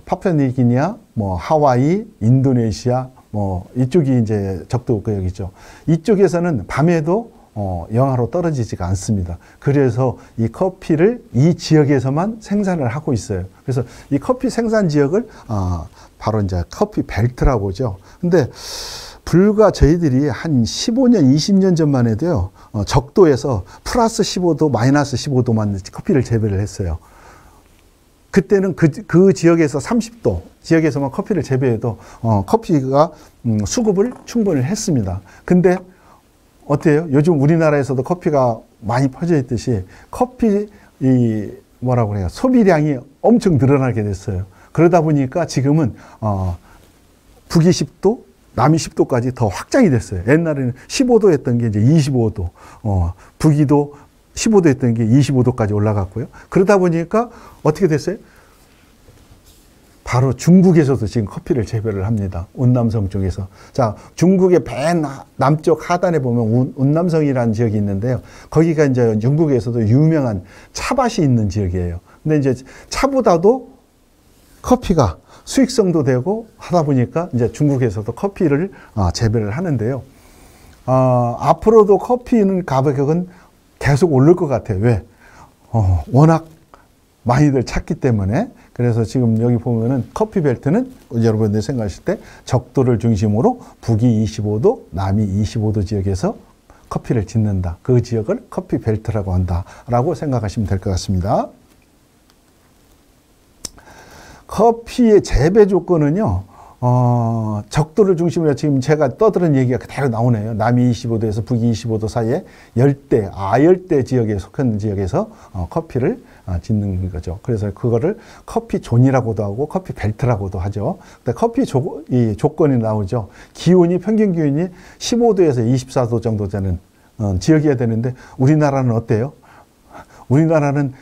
파푸아뉴기니아, 뭐 하와이, 인도네시아, 뭐 이쪽이 이제 적도 구역이죠. 이쪽에서는 밤에도 영하로 떨어지지가 않습니다. 그래서 이 커피를 이 지역에서만 생산을 하고 있어요. 그래서 이 커피 생산 지역을 바로 이제 커피 벨트라고 하죠. 근데 불과 저희들이 한 15년, 20년 전만 해도요, 적도에서 플러스 15도, 마이너스 15도만 커피를 재배를 했어요. 그때는 그 지역에서 30도 지역에서만 커피를 재배해도 커피가 수급을 충분히 했습니다. 근데 어때요? 요즘 우리나라에서도 커피가 많이 퍼져 있듯이 커피 뭐라고 그래요? 소비량이 엄청 늘어나게 됐어요. 그러다 보니까 지금은 북위 10도, 남위 10도까지 더 확장이 됐어요. 옛날에는 15도 했던 게 이제 25도, 북위도 15도 했던 게 25도까지 올라갔고요. 그러다 보니까 어떻게 됐어요? 바로 중국에서도 지금 커피를 재배를 합니다. 운남성 쪽에서. 자, 중국의 맨 남쪽 하단에 보면 운남성이라는 지역이 있는데요. 거기가 이제 중국에서도 유명한 차밭이 있는 지역이에요. 근데 이제 차보다도 커피가 수익성도 되고 하다 보니까 이제 중국에서도 커피를 재배를 하는데요. 앞으로도 커피는 가격은 계속 오를 것 같아요. 왜? 워낙 많이들 찾기 때문에. 그래서 지금 여기 보면은 커피 벨트는 여러분들이 생각하실 때 적도를 중심으로 북위 25도, 남위 25도 지역에서 커피를 짓는다. 그 지역을 커피 벨트라고 한다라고 생각하시면 될 것 같습니다. 커피의 재배 조건은요, 적도를 중심으로 지금 제가 떠드는 얘기가 그대로 나오네요. 남위 25도에서 북위 25도 사이에 열대, 아열대 지역에 속한 지역에서 커피를 짓는 거죠. 그래서 그거를 커피 존이라고도 하고 커피 벨트라고도 하죠. 근데 커피 이 조건이 나오죠. 기온이, 평균 기온이 15도에서 24도 정도 되는 지역이어야 되는데 우리나라는 어때요? 우리나라는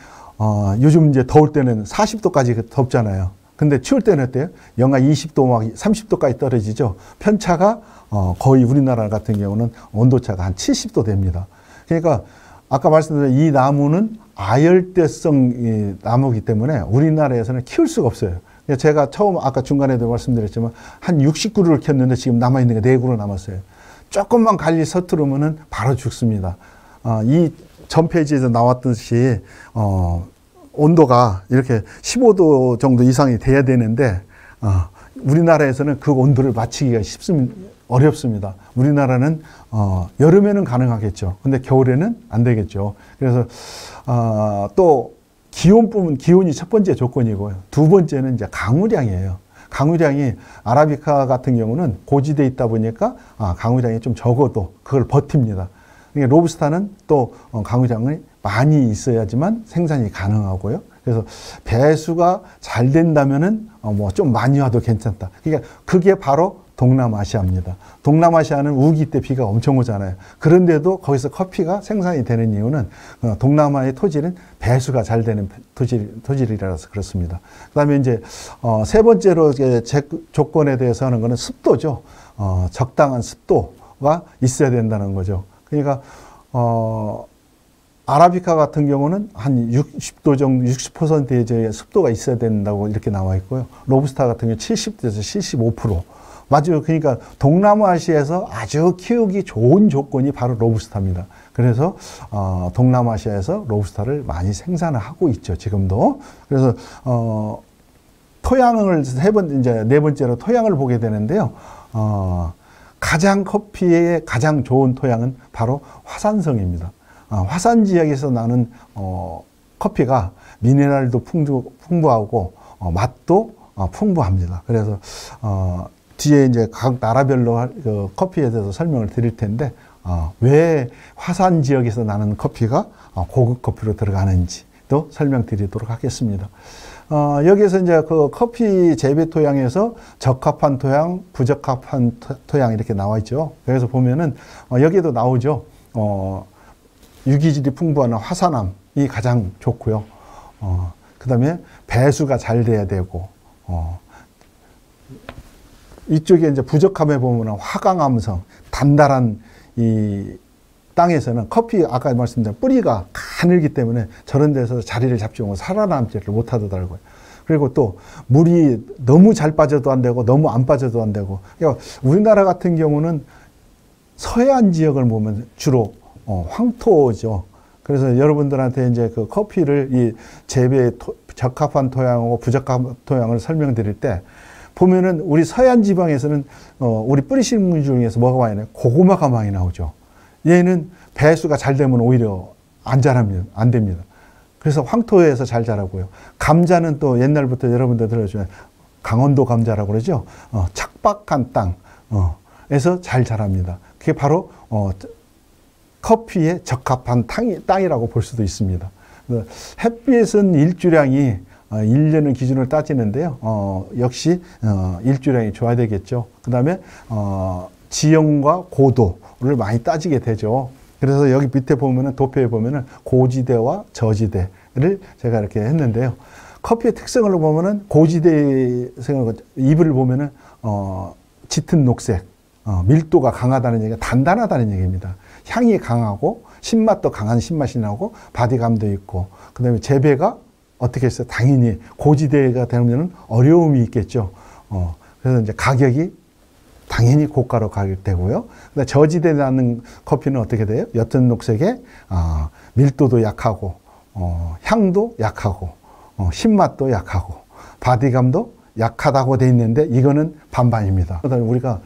요즘 이제 더울 때는 40도까지 덥잖아요. 근데 추울 때는 어때요? 영하 20도, 막 30도까지 떨어지죠. 편차가 거의 우리나라 같은 경우는 온도차가 한 70도 됩니다. 그러니까 아까 말씀드린 이 나무는 아열대성 나무이기 때문에 우리나라에서는 키울 수가 없어요. 제가 처음 아까 중간에도 말씀드렸지만 한 60그루를 켰는데 지금 남아있는 게 4그루 남았어요. 조금만 관리 서투르면은 바로 죽습니다. 이 전 페이지에서 나왔듯이 온도가 이렇게 15도 정도 이상이 돼야 되는데 우리나라에서는 그 온도를 맞추기가 어렵습니다. 우리나라는 여름에는 가능하겠죠. 근데 겨울에는 안 되겠죠. 그래서 또 기온이 첫 번째 조건이고요. 두 번째는 이제 강우량이에요. 강우량이 아라비카 같은 경우는 고지대에 있다 보니까 강우량이 좀 적어도 그걸 버팁니다. 그러니까 로부스타는 또 강우량이 많이 있어야지만 생산이 가능하고요. 그래서 배수가 잘 된다면은 뭐 좀 많이 와도 괜찮다. 그러니까 그게 바로 동남아시아입니다. 동남아시아는 우기 때 비가 엄청 오잖아요. 그런데도 거기서 커피가 생산이 되는 이유는 동남아의 토질은 배수가 잘 되는 토질이라서 그렇습니다. 그다음에 이제 세 번째로 조건에 대해서 하는 거는 습도죠. 적당한 습도가 있어야 된다는 거죠. 그러니까 아라비카 같은 경우는 한 60도 정도, 60%의 습도가 있어야 된다고 이렇게 나와 있고요. 로부스타 같은 경우 70에서 75%. 맞아요. 그러니까 동남아시아에서 아주 키우기 좋은 조건이 바로 로부스타입니다. 그래서 동남아시아에서 로부스타를 많이 생산을 하고 있죠. 지금도. 그래서 토양을 이제 네 번째로 토양을 보게 되는데요. 커피의 가장 좋은 토양은 바로 화산성입니다. 화산 지역에서 나는 커피가 미네랄도 풍부하고 맛도 풍부합니다. 그래서 뒤에 이제 각 나라별로 커피에 대해서 설명을 드릴 텐데 왜 화산 지역에서 나는 커피가 고급 커피로 들어가는지도 설명드리도록 하겠습니다. 여기서 이제 그 커피 재배 토양에서 적합한 토양, 부적합한 토양 이렇게 나와 있죠. 그래서 보면은 여기에도 나오죠. 유기질이 풍부한 화산암이 가장 좋고요. 그 다음에 배수가 잘 돼야 되고, 이쪽에 이제 부적함에 보면 화강암성, 단단한 이 땅에서는 커피 아까 말씀드린 뿌리가 가늘기 때문에 저런 데서 자리를 잡지 못하고 살아남지를 못하더라고요. 그리고 또 물이 너무 잘 빠져도 안 되고 너무 안 빠져도 안 되고. 그러니까 우리나라 같은 경우는 서해안 지역을 보면 주로 황토죠. 그래서 여러분들한테 이제 그 커피를 이 재배에 적합한 토양하고 부적합한 토양을 설명드릴 때 보면은 우리 서해안 지방에서는 우리 뿌리식물 중에서 뭐가 많이 나요? 고구마가 많이 나오죠. 얘는 배수가 잘 되면 오히려 안 자랍니다. 안 됩니다. 그래서 황토에서 잘 자라고요. 감자는 또 옛날부터 여러분들 들어주면 강원도 감자라고 그러죠. 척박한 땅에서 잘 자랍니다. 그게 바로 커피에 적합한 땅이라고 볼 수도 있습니다. 햇빛은 일주량이 1년을 기준으로 따지는데요. 역시 일주량이 좋아야 되겠죠. 그 다음에 지형과 고도를 많이 따지게 되죠. 그래서 여기 밑에 보면은 도표에 보면은 고지대와 저지대를 제가 이렇게 했는데요. 커피의 특성을 보면은 고지대 잎을 보면은 짙은 녹색, 밀도가 강하다는 얘기가 단단하다는 얘기입니다. 향이 강하고 신맛도 강한 신맛이 나고 바디감도 있고, 그다음에 재배가 어떻게 했어요? 당연히 고지대가 되면 어려움이 있겠죠. 그래서 이제 가격이 당연히 고가로 가격되고요. 근데 저지대에 나는 커피는 어떻게 돼요? 옅은 녹색에 밀도도 약하고 향도 약하고 신맛도 약하고 바디감도 약하다고 돼 있는데 이거는 반반입니다. 그다음에 우리가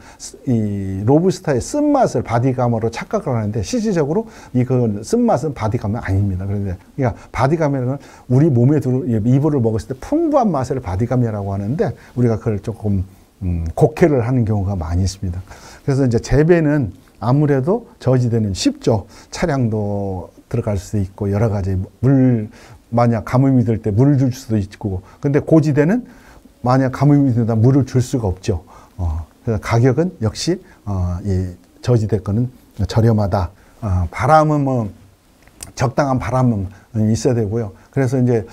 이 로부스타의 쓴맛을 바디감으로 착각을 하는데 실질적으로 이건 쓴맛은 바디감은 아닙니다. 그런데 그러니까 바디감이라는 우리 몸에 이불을 먹었을 때 풍부한 맛을 바디감이라고 하는데 우리가 그걸 조금 곡해를 하는 경우가 많이 있습니다. 그래서 이제 재배는 아무래도 저지대는 쉽죠. 차량도 들어갈 수도 있고 여러 가지 만약 가뭄이 들 때 물을 줄 수도 있고, 근데 고지대는 만약 가뭄이 들다 물을 줄 수가 없죠. 그래서 가격은 역시 이 저지대 거는 저렴하다. 바람은 뭐 적당한 바람은 있어야 되고요. 그래서 이제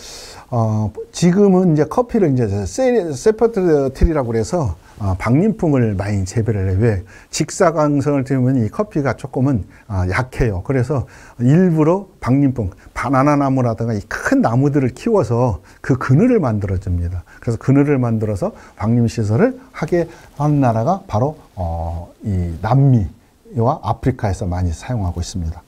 지금은 이제 커피를 이제 세퍼트 트리라고 그래서 박림풍을 많이 재배를 해요. 왜? 직사광선을 띄우면 이 커피가 조금은 약해요. 그래서 일부러 박림풍, 바나나 나무라든가 이 큰 나무들을 키워서 그 그늘을 만들어 줍니다. 그래서 그늘을 만들어서 박림 시설을 하게 하는 나라가 바로 이 남미와 아프리카에서 많이 사용하고 있습니다.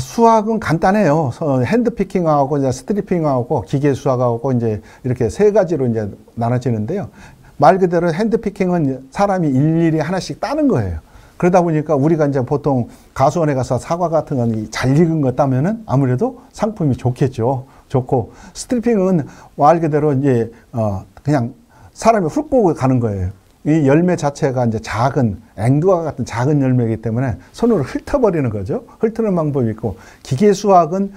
수확은 간단해요. 핸드피킹하고 이제 스트리핑하고 기계 수확하고 이제 이렇게 세 가지로 이제 나눠지는데요. 말 그대로 핸드피킹은 사람이 일일이 하나씩 따는 거예요. 그러다 보니까 우리가 이제 보통 가수원에 가서 사과 같은 건 잘 익은 거 따면은 아무래도 상품이 좋겠죠. 좋고, 스트리핑은 말 그대로 이제, 그냥 사람이 훑고 가는 거예요. 이 열매 자체가 이제 작은, 앵두와 같은 작은 열매이기 때문에 손으로 훑어버리는 거죠. 훑는 방법이 있고, 기계 수확은,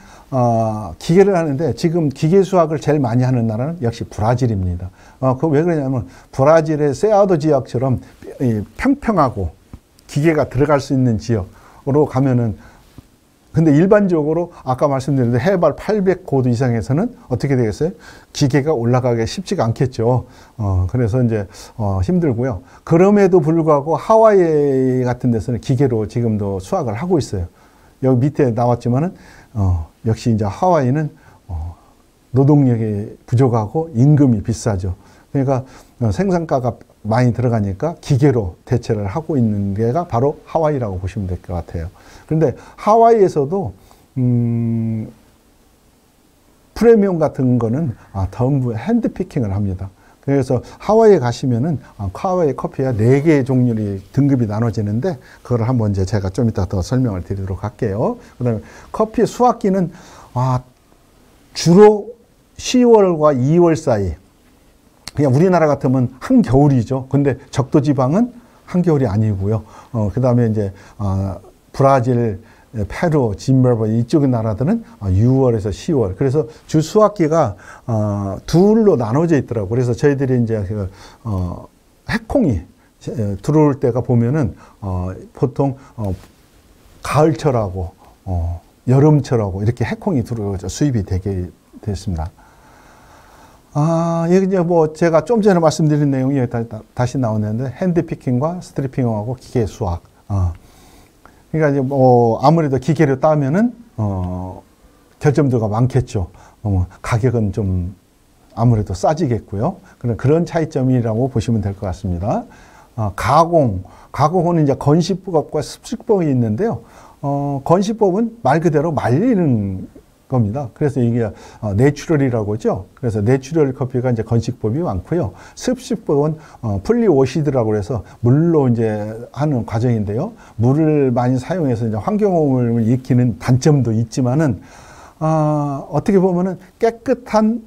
기계를 하는데 지금 기계 수확을 제일 많이 하는 나라는 역시 브라질입니다. 그거 왜 그러냐면, 브라질의 세아도 지역처럼 평평하고 기계가 들어갈 수 있는 지역으로 가면은, 근데 일반적으로 아까 말씀드린 해발 800고도 이상에서는 어떻게 되겠어요? 기계가 올라가기 쉽지가 않겠죠. 그래서 이제 힘들고요. 그럼에도 불구하고 하와이 같은 데서는 기계로 지금도 수확을 하고 있어요. 여기 밑에 나왔지만은 역시 이제 하와이는 노동력이 부족하고 임금이 비싸죠. 그러니까 생산가가 많이 들어가니까 기계로 대체를 하고 있는 게가 바로 하와이라고 보시면 될 것 같아요. 그런데 하와이에서도 프리미엄 같은 거는 전부 핸드피킹을 합니다. 그래서 하와이에 가시면은 하와이 커피가 4개의 종류의 등급이 나눠지는데 그걸 한번 이제 제가 좀 이따 더 설명을 드리도록 할게요. 그다음에 커피 수확기는 주로 10월과 2월 사이. 그냥 우리나라 같으면 한겨울이죠. 근데 적도 지방은 한겨울이 아니고요. 그다음에 이제 브라질, 페루, 짐바브웨 이쪽 나라들은 6월에서 10월. 그래서 주 수확기가 둘로 나눠져 있더라고요. 그래서 저희들이 이제 해콩이 들어올 때가 보면은 보통 가을철하고 여름철하고 이렇게 해콩이 들어오죠. 수입이 되게 됐습니다. 이게 이제 뭐 제가 좀 전에 말씀드린 내용이 다시 나오는데 핸드피킹과 스트리핑하고 기계 수확. 그러니까 이제 뭐 아무래도 기계로 따면은 결점도가 많겠죠. 가격은 좀 아무래도 싸지겠고요. 그런 차이점이라고 보시면 될 것 같습니다. 가공은 이제 건식법과 습식법이 있는데요. 건식법은 말 그대로 말리는 겁니다. 그래서 이게 내추럴이라고 하죠. 그래서 내추럴 커피가 이제 건식법이 많고요. 습식법은 플리워시드라고 해서 물로 이제 하는 과정인데요. 물을 많이 사용해서 이제 환경오염을 일으키는 단점도 있지만은 어떻게 보면은 깨끗한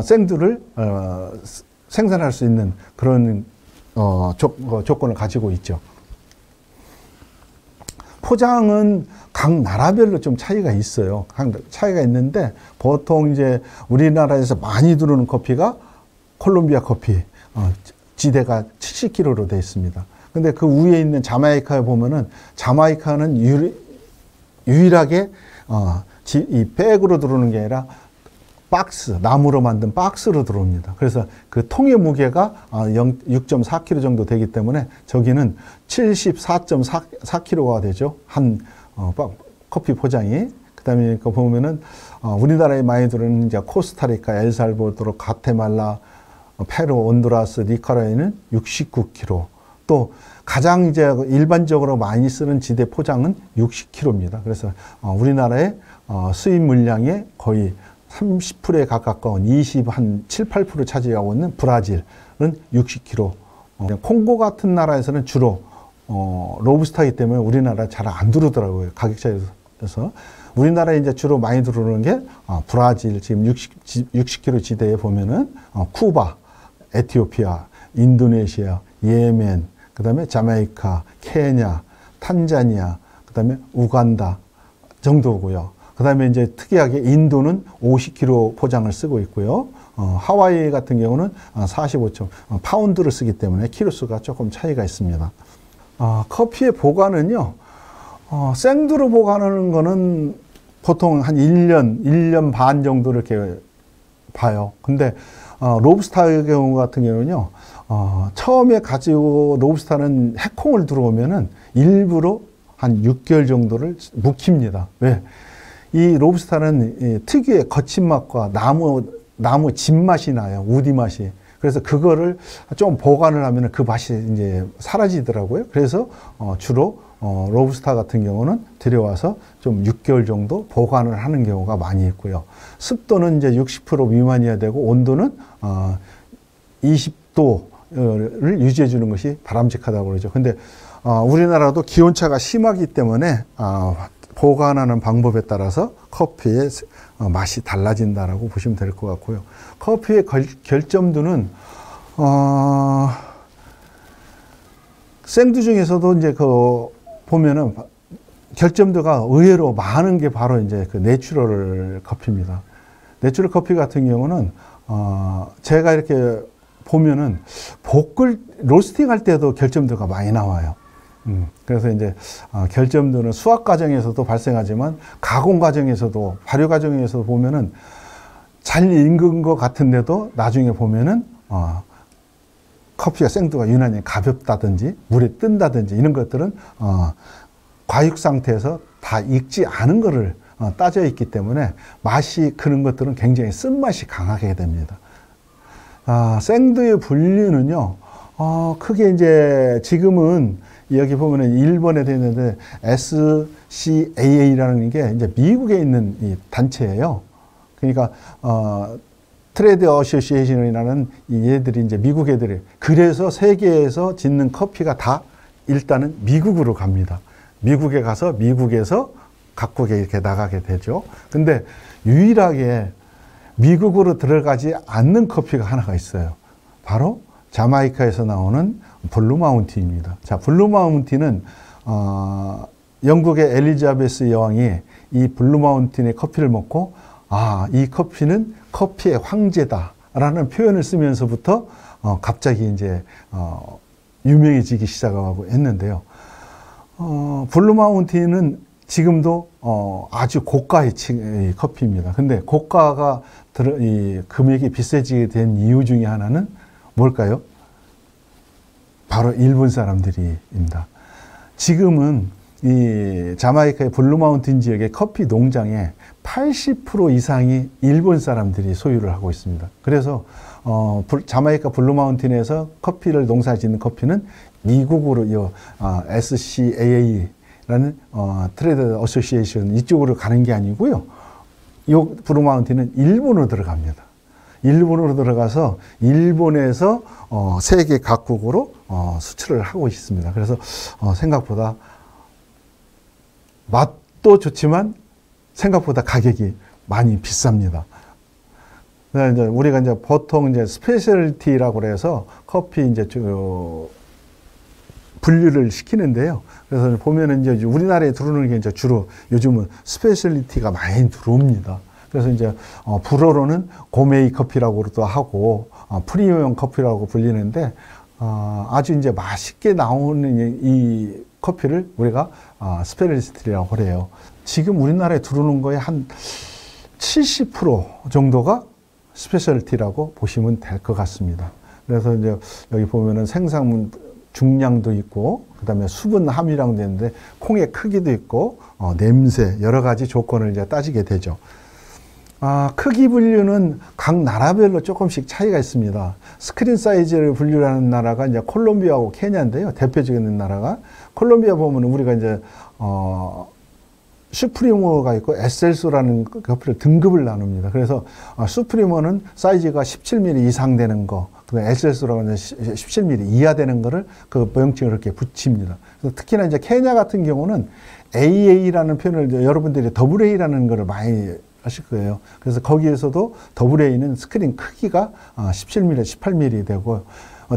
생두를 생산할 수 있는 그런 조건을 가지고 있죠. 포장은 각 나라별로 좀 차이가 있어요. 차이가 있는데 보통 이제 우리나라에서 많이 들어오는 커피가 콜롬비아 커피, 지대가 70kg로 되어 있습니다. 근데 그 위에 있는 자마이카에 보면은 자마이카는 유일하게 이 백으로 들어오는 게 아니라 박스, 나무로 만든 박스로 들어옵니다. 그래서 그 통의 무게가 6.4kg 정도 되기 때문에 저기는 74.4kg가 되죠. 한 커피 포장이. 그 다음에 그 보면은 우리나라에 많이 들어오는 이제 코스타리카, 엘살바도르, 과테말라, 페루, 온두라스, 니카라과에는 69kg. 또 가장 이제 일반적으로 많이 쓰는 지대 포장은 60kg입니다. 그래서 우리나라의 수입 물량의 거의 30%에 가까운 7, 8% 차지하고 있는 브라질은 60kg. 콩고 같은 나라에서는 주로 로부스타이기 때문에 우리나라 잘 안 들어오더라고요. 가격 차이에서. 우리나라에 이제 주로 많이 들어오는 게 브라질 지금 60kg 지대에 보면은 쿠바, 에티오피아, 인도네시아, 예멘, 그다음에 자메이카, 케냐, 탄자니아, 그다음에 우간다 정도고요. 그 다음에 이제 특이하게 인도는 50kg 포장을 쓰고 있고요. 하와이 같은 경우는 45점 파운드를 쓰기 때문에 키로수가 조금 차이가 있습니다. 커피의 보관은요, 생두로 보관하는 거는 보통 한 1년 반 정도 이렇게 봐요. 근데 로부스타의 경우 같은 경우는요, 처음에 가지고 로부스타는 해콩을 들어오면은 일부러 한 6개월 정도를 묵힙니다. 왜? 이 로부스타는 특유의 거친 맛과 나무 진맛이 나요. 우디 맛이. 그래서 그거를 좀 보관을 하면 그 맛이 이제 사라지더라고요. 그래서 주로 로부스타 같은 경우는 들여와서 좀 6개월 정도 보관을 하는 경우가 많이 있고요. 습도는 이제 60% 미만이어야 되고 온도는 20도 습도를 유지해 주는 것이 바람직하다고 그러죠. 근데 우리나라도 기온차가 심하기 때문에 보관하는 방법에 따라서 커피의 맛이 달라진다라고 보시면 될 것 같고요. 커피의 결점도는 생두 중에서도 이제 보면은 결점도가 의외로 많은 게 바로 이제 그 내추럴 커피입니다. 내추럴 커피 같은 경우는 제가 이렇게 보면은 로스팅 할 때도 결점도가 많이 나와요. 그래서 이제 결점도는 수확 과정에서도 발생하지만 가공 과정에서도 발효 과정에서도 보면은 잘 익은 것 같은데도 나중에 보면은 커피가 생두가 유난히 가볍다든지 물에 뜬다든지 이런 것들은 과육 상태에서 다 익지 않은 거를 따져 있기 때문에 맛이 그런 것들은 굉장히 쓴맛이 강하게 됩니다. 생두의 분류는요, 크게 이제 지금은 여기 보면은 일본에 되어 있는데 SCAA라는 게 이제 미국에 있는 이 단체예요. 그러니까 트레이드 어소시에이션이라는 얘들이 이제 미국 애들이 그래서 세계에서 짓는 커피가 다 일단은 미국으로 갑니다. 미국에 가서 미국에서 각국에 이렇게 나가게 되죠. 근데 유일하게 미국으로 들어가지 않는 커피가 하나가 있어요. 바로 자마이카에서 나오는 블루마운틴입니다. 자, 블루마운틴은 영국의 엘리자베스 여왕이 이 블루마운틴의 커피를 먹고 이 커피는 커피의 황제다라는 표현을 쓰면서부터 갑자기 이제 유명해지기 시작하고 했는데요. 블루마운틴은 지금도 아주 고가의 커피입니다. 근데 고가가 이 금액이 비싸지게 된 이유 중에 하나는 뭘까요? 바로 일본 사람들입니다. 지금은 이 자마이카의 블루마운틴 지역의 커피 농장의 80% 이상이 일본 사람들이 소유를 하고 있습니다. 그래서 자마이카 블루마운틴에서 커피를 농사짓는 커피는 미국으로 SCAA라는 트레이드 어소시에이션 이쪽으로 가는 게 아니고요. 이 블루마운틴은 일본으로 들어갑니다. 일본으로 들어가서 일본에서 세계 각국으로 수출을 하고 있습니다. 그래서 생각보다 맛도 좋지만 생각보다 가격이 많이 비쌉니다. 이제 우리가 이제 보통 이제 스페셜티라고 그래서 커피 이제 분류를 시키는데요. 그래서 보면은 이제 우리나라에 들어오는 게 이제 주로 요즘은 스페셜리티가 많이 들어옵니다. 그래서 이제 불어로는 고메이 커피라고도 하고 프리미엄 커피라고 불리는데 아주 이제 맛있게 나오는 이 커피를 우리가 스페셜리티라고 그래요. 지금 우리나라에 들어오는 거의 한 70% 정도가 스페셜티라고 보시면 될 것 같습니다. 그래서 이제 여기 보면은 생산 중량도 있고, 그 다음에 수분 함유량도 있는데, 콩의 크기도 있고, 냄새, 여러 가지 조건을 이제 따지게 되죠. 크기 분류는 각 나라별로 조금씩 차이가 있습니다. 스크린 사이즈를 분류하는 나라가 이제 콜롬비아하고 케냐인데요. 대표적인 나라가. 콜롬비아 보면 우리가 이제, 슈프리모가 있고 에셀소라는 커피를 등급을 나눕니다. 그래서 슈프리모는 사이즈가 17mm 이상 되는 거, 에셀소라고 하는 17mm 이하 되는 거를 그 명칭을 이렇게 붙입니다. 그래서 특히나 이제 케냐 같은 경우는 AA라는 표현을 여러분들이 AA라는 거를 많이 하실 거예요. 그래서 거기에서도 AA는 스크린 크기가 17mm, 18mm 되고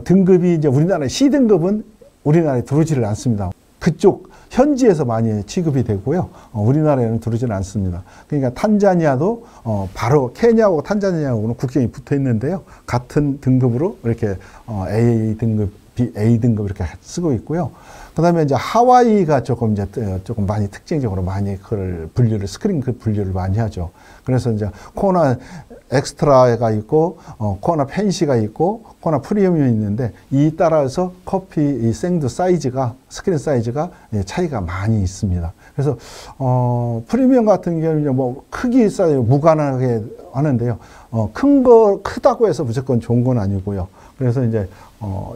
등급이 이제 우리나라 C등급은 우리나라에 들어오지를 않습니다. 그쪽 현지에서 많이 취급이 되고요. 우리나라에는 들어오지는 않습니다. 그러니까 탄자니아도 바로 케냐하고 탄자니아하고는 국경이 붙어 있는데요. 같은 등급으로 이렇게 A 등급, A 등급 이렇게 쓰고 있고요. 그다음에 이제 하와이가 조금 많이 특징적으로 많이 그걸 스크린 분류를 많이 하죠. 그래서 이제 코나 엑스트라가 있고, 코나 펜시가 있고, 코나 프리미엄이 있는데, 이 따라서 커피 이 생두 사이즈가, 스크린 사이즈가 차이가 많이 있습니다. 그래서, 프리미엄 같은 경우는 뭐 크기 사이즈 무관하게 하는데요. 크다고 해서 무조건 좋은 건 아니고요. 그래서 이제,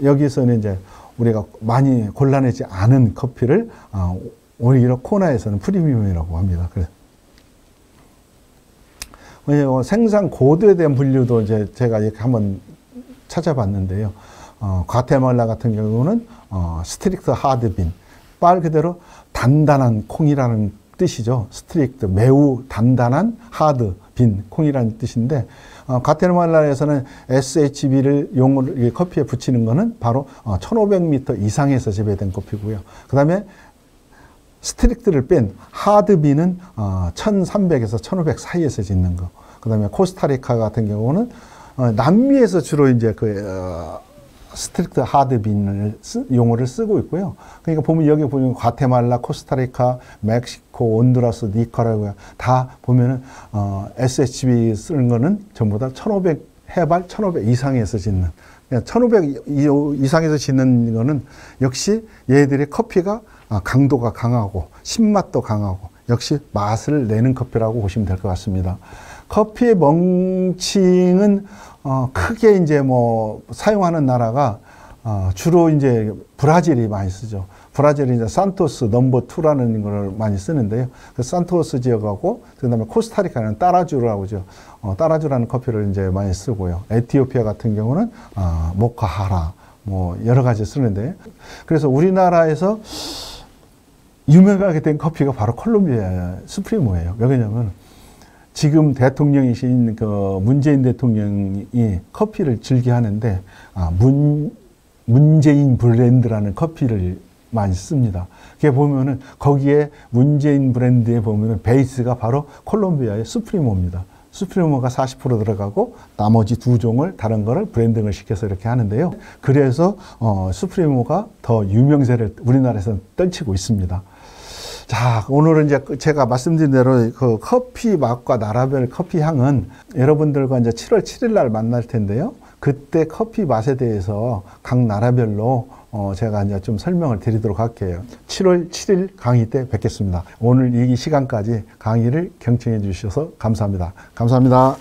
여기서는 이제 우리가 많이 골라내지 않은 커피를, 오히려 코나에서는 프리미엄이라고 합니다. 그래서 생산 고도에 대한 분류도 이제 제가 이렇게 한번 찾아봤는데요. 과테말라 같은 경우는 스트릭트 하드빈, 말 그대로 단단한 콩이라는 뜻이죠. 스트릭트, 매우 단단한 하드, 빈, 콩이라는 뜻인데, 과테말라에서는 SHB를 용어를 커피에 붙이는 거는 바로 1500m 이상에서 재배된 커피고요. 그 다음에 스트릭트를 뺀 하드빈은 1300에서 1500 사이에서 짓는 거. 그 다음에 코스타리카 같은 경우는 남미에서 주로 이제 스트릭트 하드빈을 용어를 쓰고 있고요. 그러니까 보면 여기 보면 과테말라, 코스타리카, 멕시코, 온두라스, 니카라구아 다 보면은 SHB 쓰는 거는 전부 다 1500 해발 1500 이상에서 짓는. 1500 이상에서 짓는 거는 역시 얘들의 커피가 강도가 강하고 신맛도 강하고 역시 맛을 내는 커피라고 보시면 될 것 같습니다. 커피의 멍칭은 크게 이제 뭐 사용하는 나라가 주로 이제 브라질이 많이 쓰죠. 브라질이 이제 산토스 넘버 2라는 걸 많이 쓰는데요. 그 산토스 지역하고 그다음에 코스타리카는 따라주라고 하죠. 따라주라는 커피를 이제 많이 쓰고요. 에티오피아 같은 경우는 모카하라 뭐 여러 가지 쓰는데, 그래서 우리나라에서 유명하게 된 커피가 바로 콜롬비아 수프리모예요. 왜냐면 지금 대통령이신 그 문재인 대통령이 커피를 즐겨 하는데 문재인 브랜드라는 커피를 많이 씁니다. 그게 보면은 거기에 문재인 브랜드에 보면은 베이스가 바로 콜롬비아의 수프리모입니다. 수프리모가 40% 들어가고 나머지 두 종을 다른 거를 브랜딩을 시켜서 이렇게 하는데요. 그래서 수프리모가 더 유명세를 우리나라에서 떨치고 있습니다. 자, 오늘은 이제 제가 말씀드린 대로 그 커피 맛과 나라별 커피 향은 여러분들과 이제 7월 7일 날 만날 텐데요. 그때 커피 맛에 대해서 각 나라별로 제가 이제 좀 설명을 드리도록 할게요. 7월 7일 강의 때 뵙겠습니다. 오늘 이 시간까지 강의를 경청해 주셔서 감사합니다. 감사합니다.